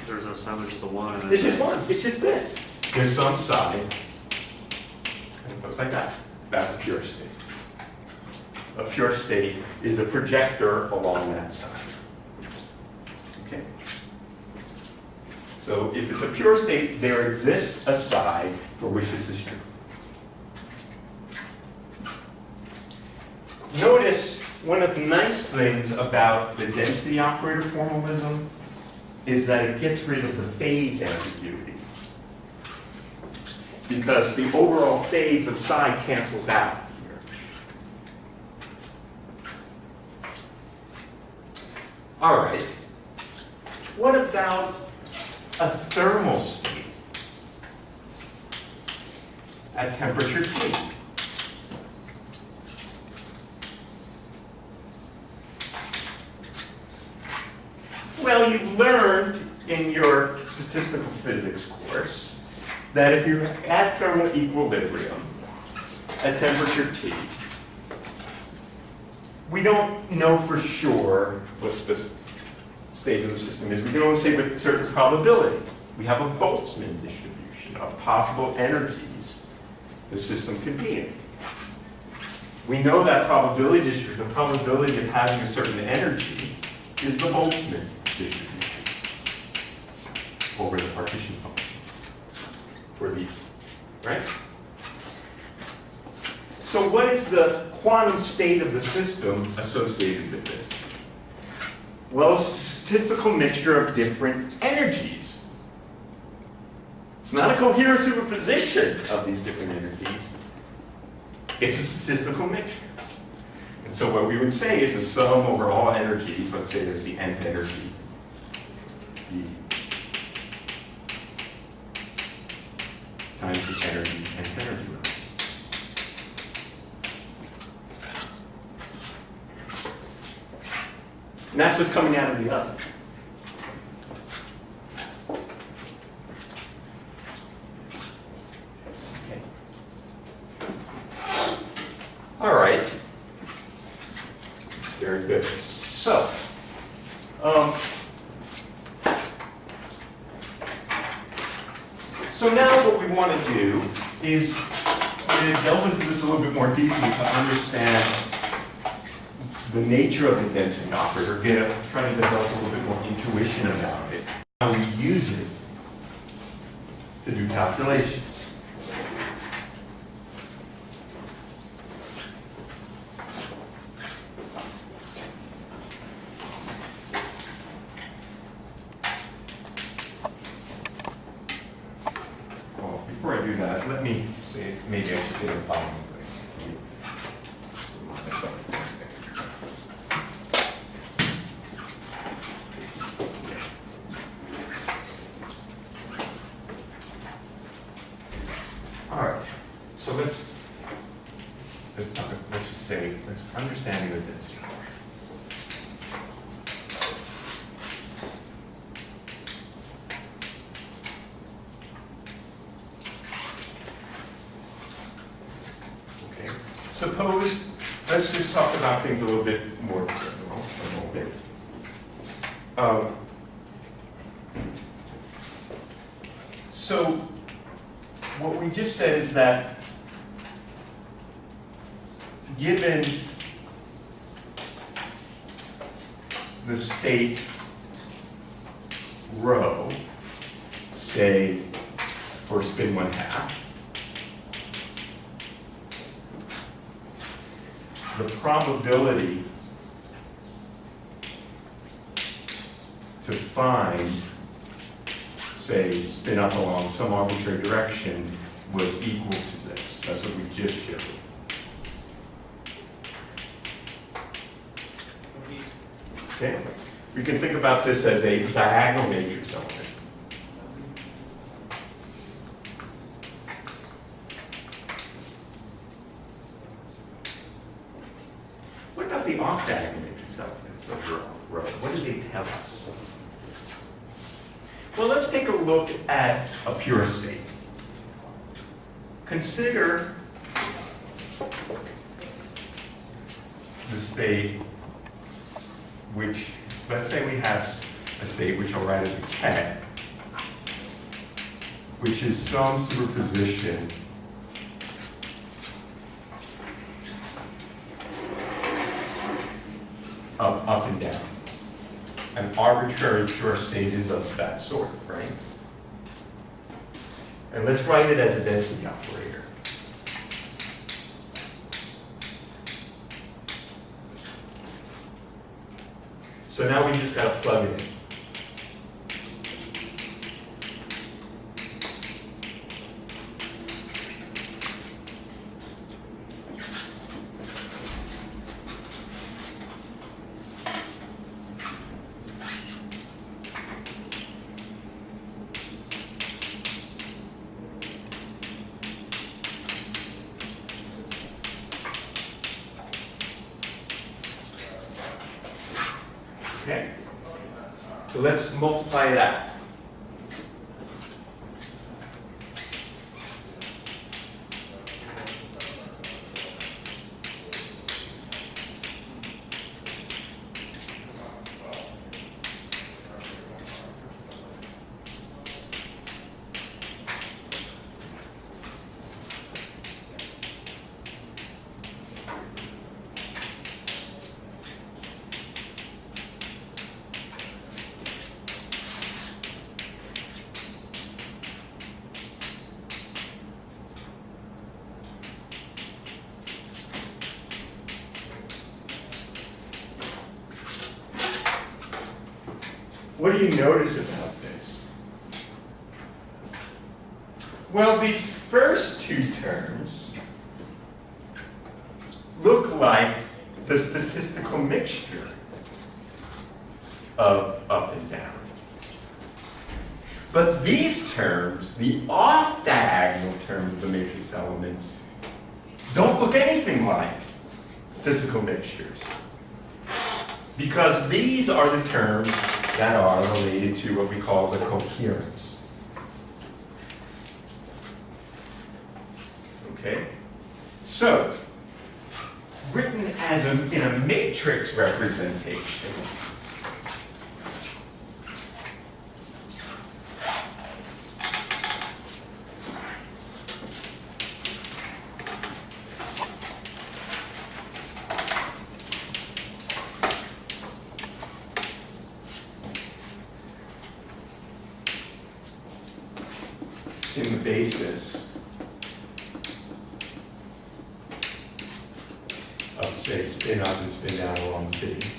There's no sum, it's just a 1. And It's just 1, it's just this. There's some side, and it looks like that. That's a pure state. A pure state is a projector along that side. Okay. So if it's a pure state, there exists a side for which this is true. Notice one of the nice things about the density operator formalism is that it gets rid of the phase ambiguity, because the overall phase of psi cancels out here. All right. What about a thermal state at temperature T? Well, you've learned in your statistical physics course that if you're at thermal equilibrium at temperature T, we don't know for sure what the state of the system is. We can only say with a certain probability. We have a Boltzmann distribution of possible energies the system can be in. We know that probability distribution, the probability of having a certain energy, is the Boltzmann distribution over the partition function for the, right? So what is the quantum state of the system associated with this? Well, it's a statistical mixture of different energies. It's not a coherent superposition of these different energies. It's a statistical mixture. And so what we would say is a sum over all energies, let's say there's the nth energy, E times the energy, nth energy level. And that's what's coming out of the oven. Okay. All right. Very good. So, now what we want to do is delve into this a little bit more deeply to understand the nature of the density operator, trying to develop a little bit more intuition about it, how we use it to do calculations. Well, before I do that, let me say, maybe I should say the following way. Let's understanding the density. Okay. Suppose, let's just talk about things a little bit more general a little bit. So what we just said is that given the state rho, say for spin 1/2, the probability to find, say, spin up along some arbitrary direction was equal to this. That's what we just showed. Okay. We can think about this as a diagonal matrix element. What about the off-diagonal matrix elements of rho? What do they tell us? Well, let's take a look at a pure state. Consider the state which, let's say we have a state which I'll write as a K, which is some superposition of up and down. An arbitrary pure state is of that sort, right? And let's write it as a density operator. So now we just got to plug it in. Okay, so let's multiply it out. What do you notice about this? Well, these first two terms look like the statistical mixture of up and down. But these terms, the off-diagonal terms of the matrix elements, don't look anything like statistical mixtures. Because these are the terms that are related to what we call the coherence. Okay? So, written as in a matrix representation, in the basis of, say, spin up and spin down along the city.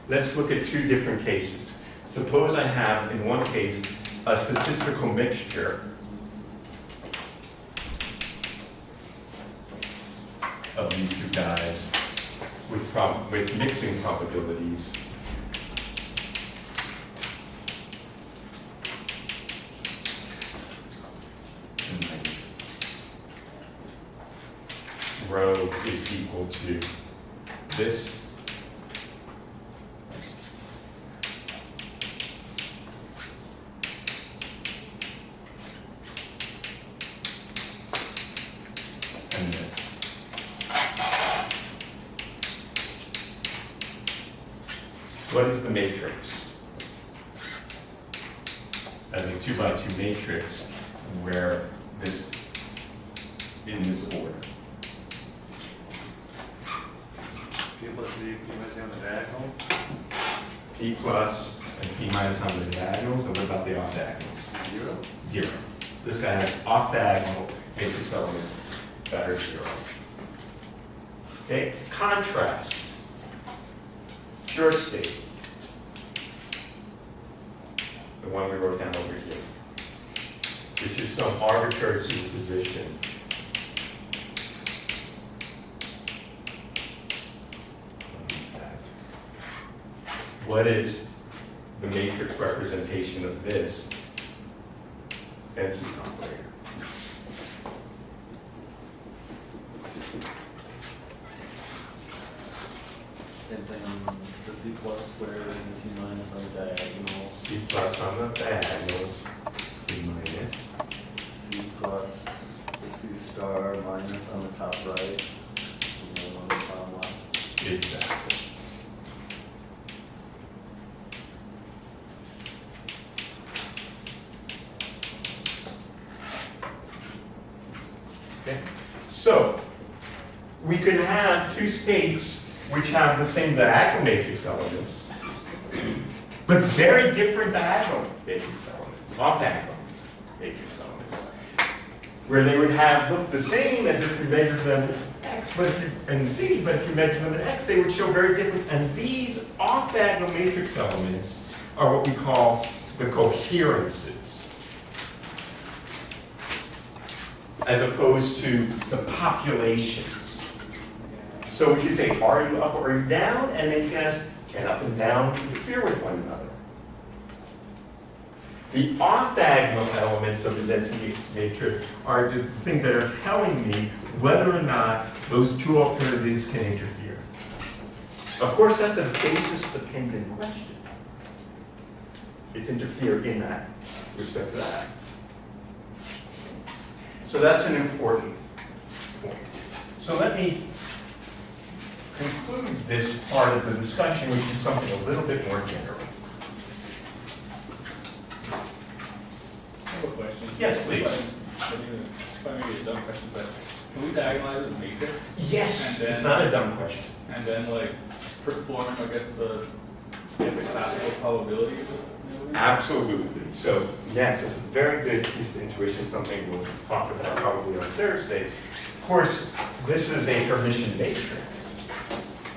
Let's look at two different cases. Suppose I have, in one case, a statistical mixture of these two guys with mixing probabilities. Rho is equal to this. And this. What is the matrix? As a 2x2 matrix where this, in this order. P plus Z, P minus Z on the diagonal. P plus and P minus on the diagonals, and what about the off diagonals? 0. 0. This guy has off diagonal matrix elements that are 0. Okay, contrast. Pure state. The one we wrote down over here, which is some arbitrary superposition of these guys. What is the matrix representation of this density operator? Same thing, the C plus squared and C minus on the diagonals. C plus on the diagonals, C minus. C plus the C star minus on the top right, and then on the bottom left. Exactly. Okay. So, we could have two states which have the same diagonal matrix elements, but very different diagonal matrix elements, off-diagonal matrix elements, where they would have look the same as if you measured them in X, but if you, and Z, but if you measured them in X, they would show very different. And these off-diagonal matrix elements are what we call the coherences, as opposed to the populations. So we could say, are you up or are you down? And then you can ask, can up and down interfere with one another? The off-diagonal elements of the density matrix are the things that are telling me whether or not those two alternatives can interfere. Of course, that's a basis-dependent question. It's interfere in that, with respect to that. So that's an important point. So let me conclude this part of the discussion, which is something a little bit more general. I have a question. Yes, please. Maybe a dumb question, but can we diagonalize the matrix? Yes, And then- it's not a dumb question. And then like perform, I guess, the classical probability? Absolutely. So, yes, it's a very good piece of intuition, something we'll talk about probably on Thursday. Of course, this is a Hermitian matrix,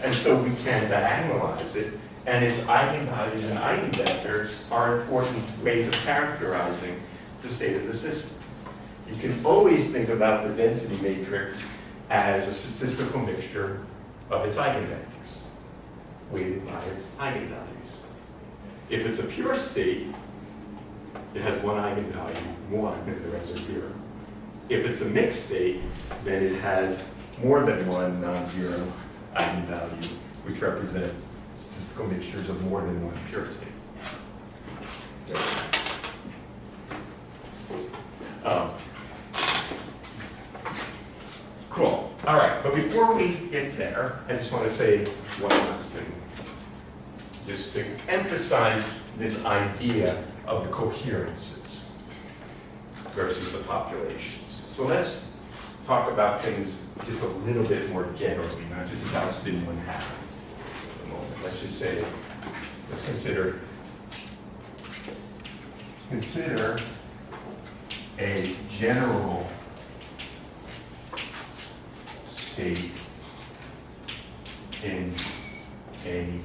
and so we can diagonalize it, and its eigenvalues and eigenvectors are important ways of characterizing the state of the system. You can always think about the density matrix as a statistical mixture of its eigenvectors, weighted by its eigenvalues. If it's a pure state, it has one eigenvalue, 1, and the rest are 0. If it's a mixed state, then it has more than one non-zero eigenvalue, which represents statistical mixtures of more than one pure state. Cool. All right, but before we get there, I just want to say one last thing, just to emphasize this idea of the coherences versus the populations. So let's talk about things just a little bit more generally, not just about spin 1/2 at the moment. Let's just say, let's consider a general state in a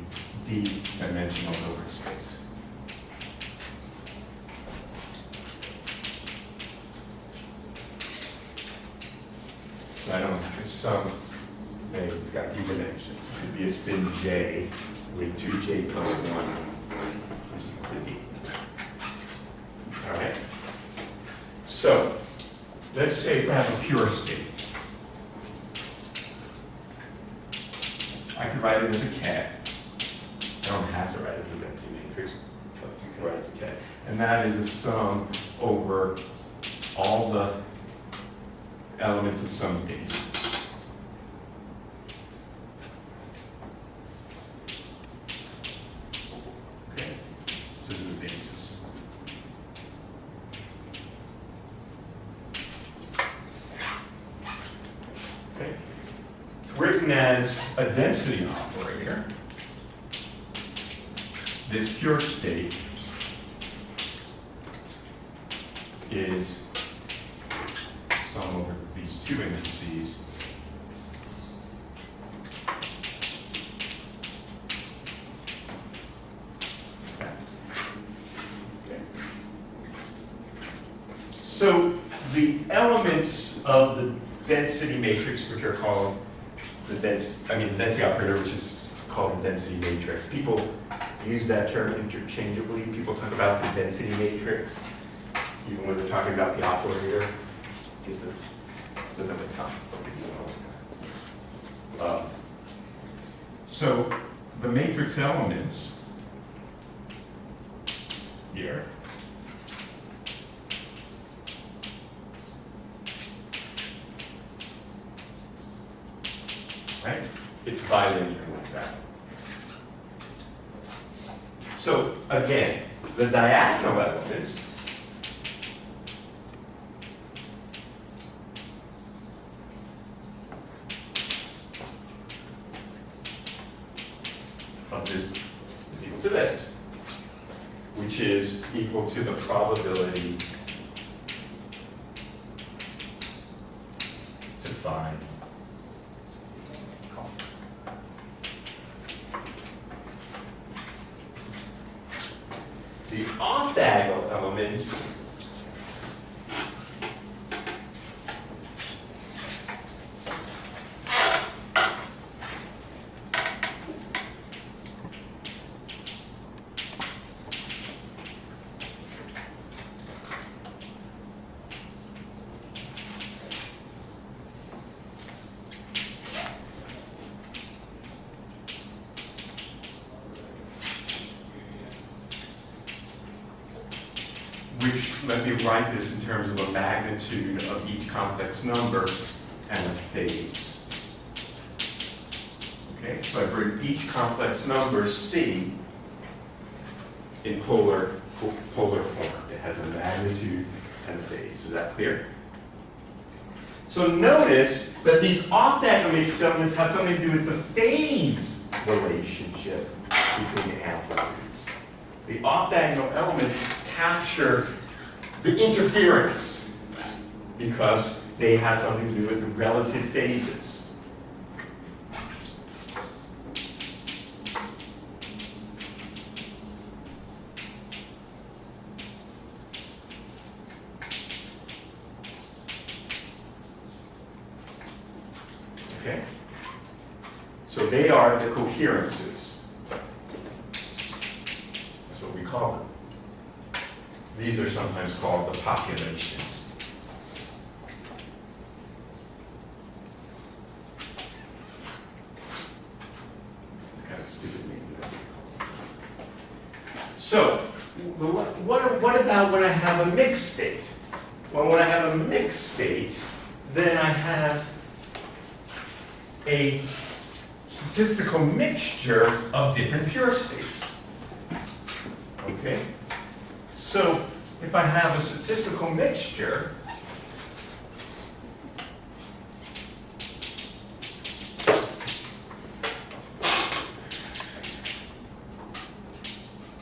d-dimensional Hilbert space. So I don't know, it's got d dimensions. It could be a spin j with 2j plus 1 is equal to d. All right? So, let's say if I have a pure state. I could write it as a cat. I don't have to write it as a density matrix, but you can write it as a cat. And that is a sum over all the elements of some basis. Okay, so this is the basis. Okay, written as a density operator, this pure state is sum over these two indices okay. So the elements of the density matrix, which are called the density operator, which is called the density matrix. People use that term interchangeably. People talk about the density matrix, even when they're talking about the operator. Is it the top? So the matrix elements here right? It's bilinear like that. So again, the diagonal elements of this is equal to this, which is equal to the probability to find the off-diagonal elements which, let me write this in terms of a magnitude of each complex number and a phase. Okay, so I bring each complex number C in polar form. It has a magnitude and a phase. Is that clear? So notice that these off-diagonal matrix elements have something to do with the phase relationship between the amplitudes. The off-diagonal elements capture the interference because they have something to do with the relative phases. Okay? So they are the coherences. That's what we call them. These are sometimes called the populations. It's kind of stupid name. So, what about when I have a mixed state? Well, when I have a mixed state, then I have a statistical mixture of different pure states. Okay? So, if I have a statistical mixture,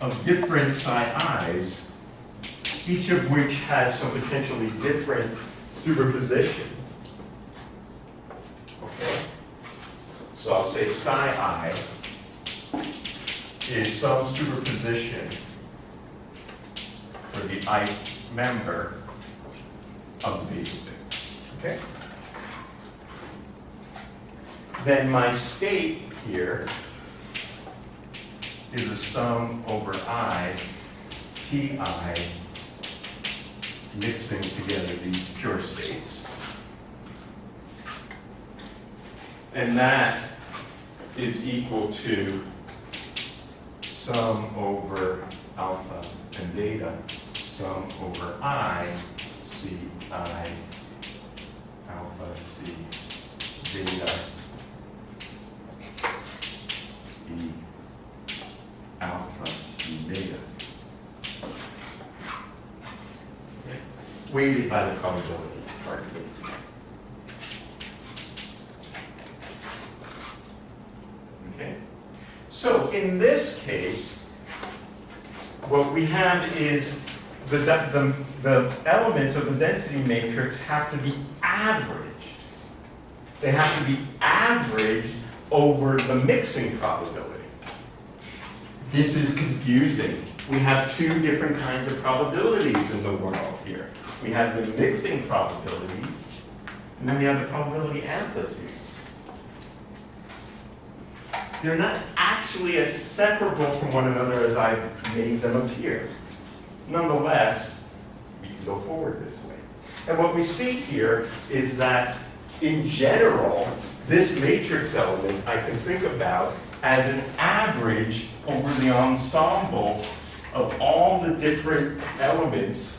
of different psi i's, each of which has some potentially different superposition. Okay? So I'll say psi I is some superposition for the ith member of the basal state. Okay? Then my state here is a sum over I, pi, mixing together these pure states. And that is equal to sum over alpha and beta, sum over I, C, I, alpha, C, beta, E, alpha, E, beta. Okay. Weighted by the probability part of it. Okay. So in this case, what we have is the elements of the density matrix have to be averaged. They have to be averaged over the mixing probability. This is confusing. We have two different kinds of probabilities in the world here. We have the mixing probabilities, and then we have the probability amplitudes. They're not actually as separable from one another as I've made them appear. Nonetheless, we can go forward this way. And what we see here is that, in general, this matrix element I can think about as an average over the ensemble of all the different elements.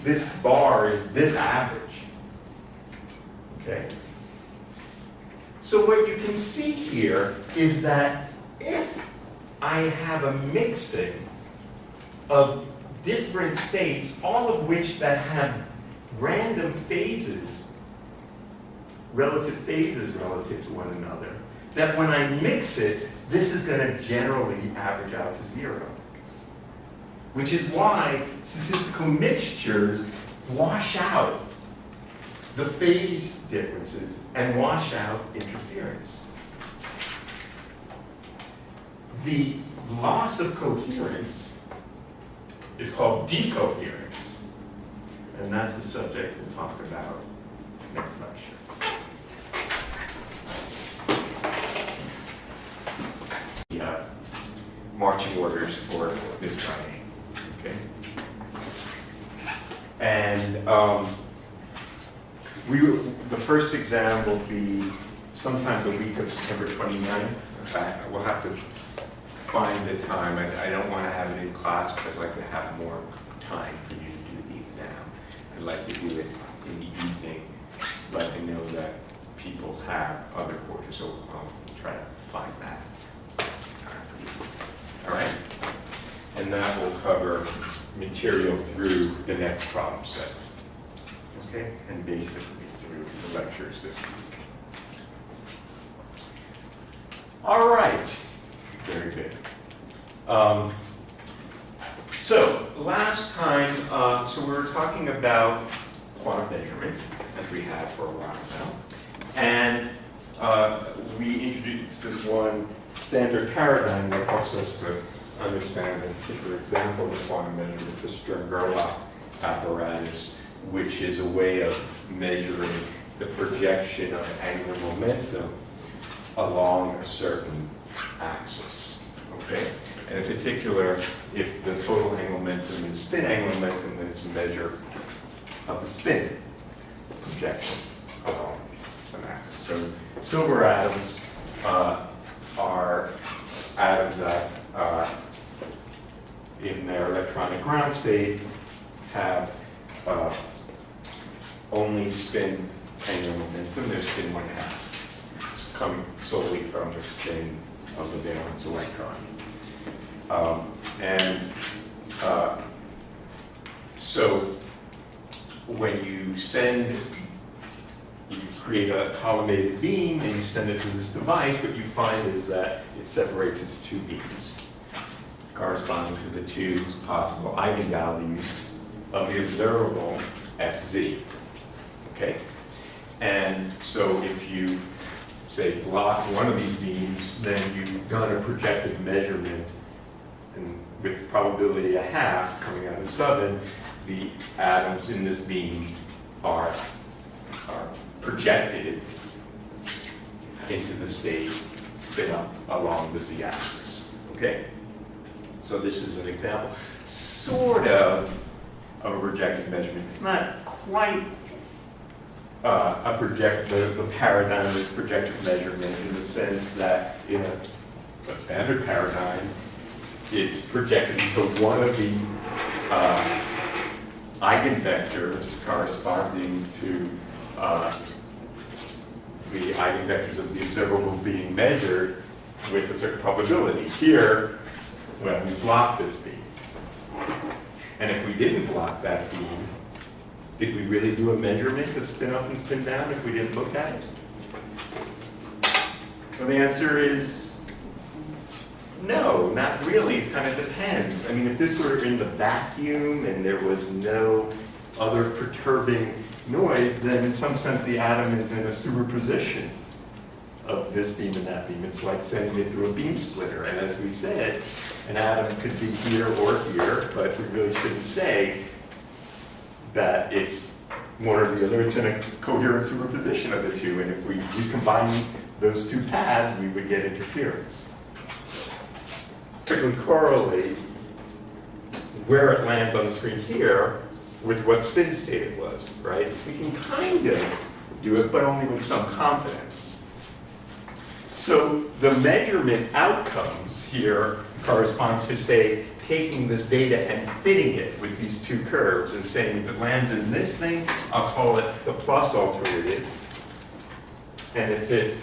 This bar is this average. Okay? So what you can see here is that if I have a mixing of different states, all of which that have random phases, relative to one another, that when I mix it, this is going to generally average out to 0. Which is why statistical mixtures wash out the phase differences and wash out interference. The loss of coherence is called decoherence. And that's the subject we'll talk about next lecture. Marching orders for this Friday. Okay? And the first exam will be sometime the week of September 29th. In fact, we'll have to find the time. I don't want to have it in class, but I'd like to have more time for you to do the exam. I'd like to do it in the evening, but I know that people have other courses, so I'll try to find that time for you. All right? And that will cover material through the next problem set. Okay? And basically through the lectures this week. All right. Very good. So last time, so we were talking about quantum measurement, as we have for a while now. And we introduced this one standard paradigm that helps us to understand a particular example of quantum measurement, the Stern-Gerlach apparatus, which is a way of measuring the perturbation projection of angular momentum along a certain axis, okay? And in particular, if the total angular momentum is spin angular momentum, then it's a measure of the spin projection along an axis. So silver atoms are atoms that in their electronic ground state have only spin angular momentum. Their spin 1/2. It's coming solely from the spin of the valence electron. So when you create a collimated beam and you send it to this device, what you find is that it separates into two beams corresponding to the two possible eigenvalues of the observable SZ. Okay? And so if you, say, block one of these beams, then you've done a projective measurement, and with probability 1/2 coming out of the sub-end, the atoms in this beam are projected into the state spin up along the z-axis. Okay? So this is an example, sort of a projective measurement. It's not quite the paradigm of projective measurement in the sense that in a standard paradigm, it's projected to one of the eigenvectors corresponding to the eigenvectors of the observable being measured with a certain probability. Here, well, we block this beam. And if we didn't block that beam, did we really do a measurement of spin up and spin down if we didn't look at it? Well, the answer is no, not really. It kind of depends. I mean, if this were in the vacuum and there was no other perturbing noise, then in some sense the atom is in a superposition of this beam and that beam. It's like sending it through a beam splitter. And as we said, an atom could be here or here, but we really shouldn't say that it's one or the other. It's in a coherent superposition of the two. And if we recombine those two paths, we would get interference. We can correlate where it lands on the screen here with what spin state it was, right? We can kind of do it, but only with some confidence. So the measurement outcomes here correspond to, say, taking this data and fitting it with these two curves and saying if it lands in this thing, I'll call it the plus alternative. And if it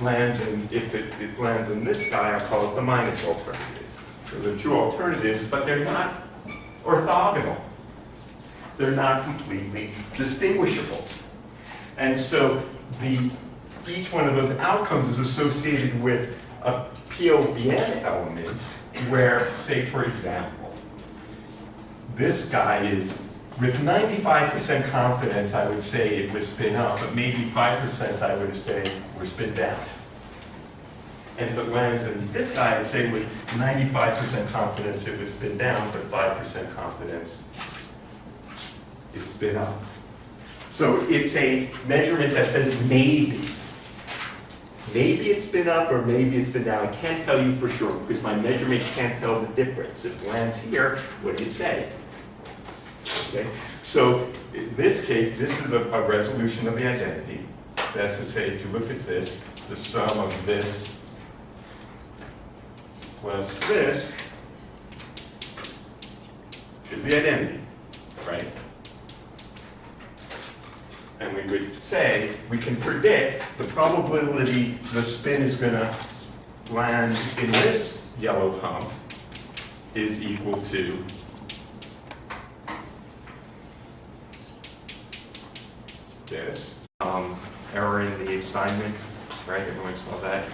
lands in this guy, I'll call it the minus alternative. So there are two alternatives, but they're not orthogonal. They're not completely distinguishable. And so each one of those outcomes is associated with a PLVN element where, say, for example, this guy is, with 95% confidence, I would say it was spin up, but maybe 5% I would say we're spin down. And if it lands in this guy, I'd say with 95% confidence it was spin down, but 5% confidence it's spin up. So it's a measurement that says maybe. Maybe it's spin up or maybe it's spin down. I can't tell you for sure because my measurement can't tell the difference. If it lands here, what do you say? Okay. So in this case, this is a resolution of the identity. That's to say, if you look at this, the sum of this plus this is the identity, right? And we would say, we can predict the probability the spin is going to land in this yellow hump is equal to this. Error in the assignment, right? Everyone saw that.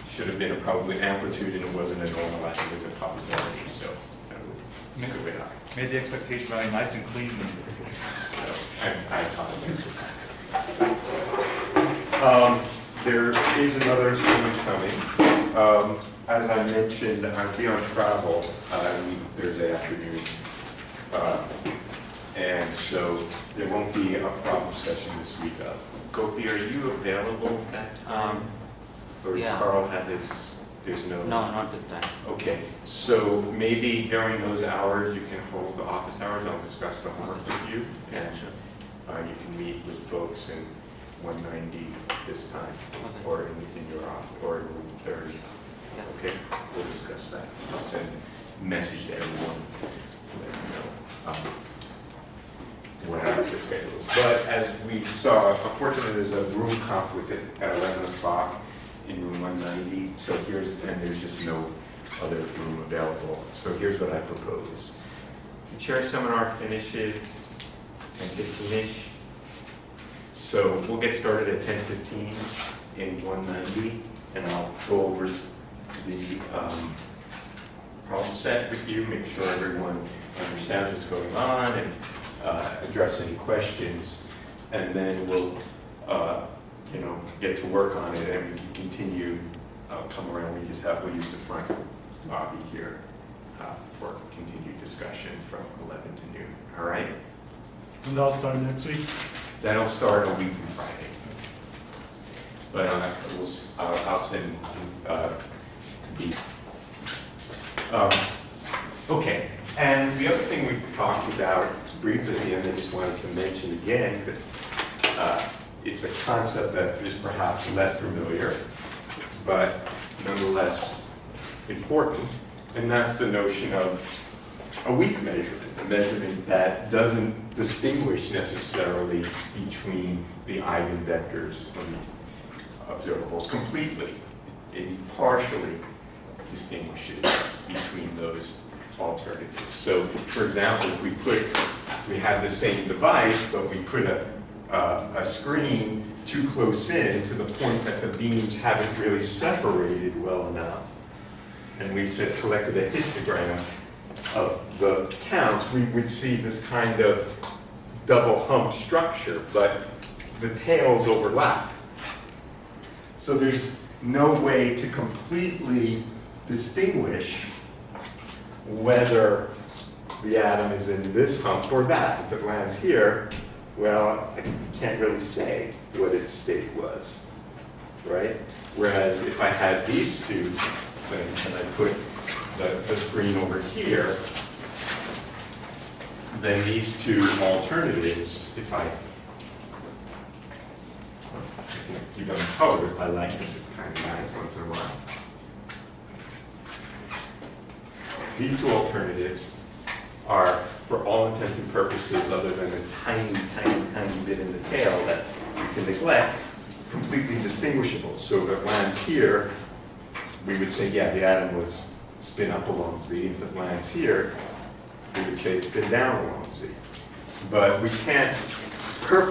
Should have been a probability amplitude and it wasn't a normalized, it was a probability, so that was a bit high. Made the expectation value nice and clean. So, I apologize. There is another student coming. As I mentioned, I'll be on travel Thursday afternoon. And so There won't be a problem session this week. Gopi, are you available that time? Or does Yeah. Carl have his, there's no? No, not this time. Okay, so maybe during those hours, you can hold the office hours, I'll discuss the homework with you. Yeah, And sure. you can meet with folks in 190 this time, Okay. or in your office, or in room 30. Yeah. Okay, we'll discuss that. I'll send a message to everyone, to let you know what our schedule is. But as we saw, unfortunately, there's a room conflict at 11 o'clock in room 190, so and there's just no other room available. So here's what I propose. The chair seminar finishes 10:15-ish. So we'll get started at 10:15 in 190, and I'll go over the problem set with you, make sure everyone understands what's going on, and address any questions, and then we'll get to work on it, and we can continue, come around, we'll use the front lobby here for continued discussion from 11 to noon, all right? And that'll start next week. That'll start a week from Friday. But I'll send the, okay. And the other thing we talked about briefly at the end, I just wanted to mention again, that it's a concept that is perhaps less familiar, but nonetheless important, and that's the notion of a weak measurement, a measurement that doesn't distinguish necessarily between the eigenvectors of the observables completely. It partially distinguishes between those alternatives. So, for example, if we have the same device, but we put a screen too close in to the point that the beams haven't really separated well enough, and we collected a histogram of the counts, we would see this kind of double hump structure, but the tails overlap. So there's no way to completely distinguish whether the atom is in this hump or that. If it lands here, well, I can't really say what its state was, right? Whereas if I had these two things and I put the screen over here, then these two alternatives, if I can keep them colored if I like it, it's kind of nice once in a while. These two alternatives are, for all intents and purposes, other than a tiny, tiny, tiny bit in the tail that you can neglect, completely distinguishable. So if it lands here, we would say, yeah, the atom was spin up along Z. If it lands here, we would say it's spin down along Z. But we can't perfectly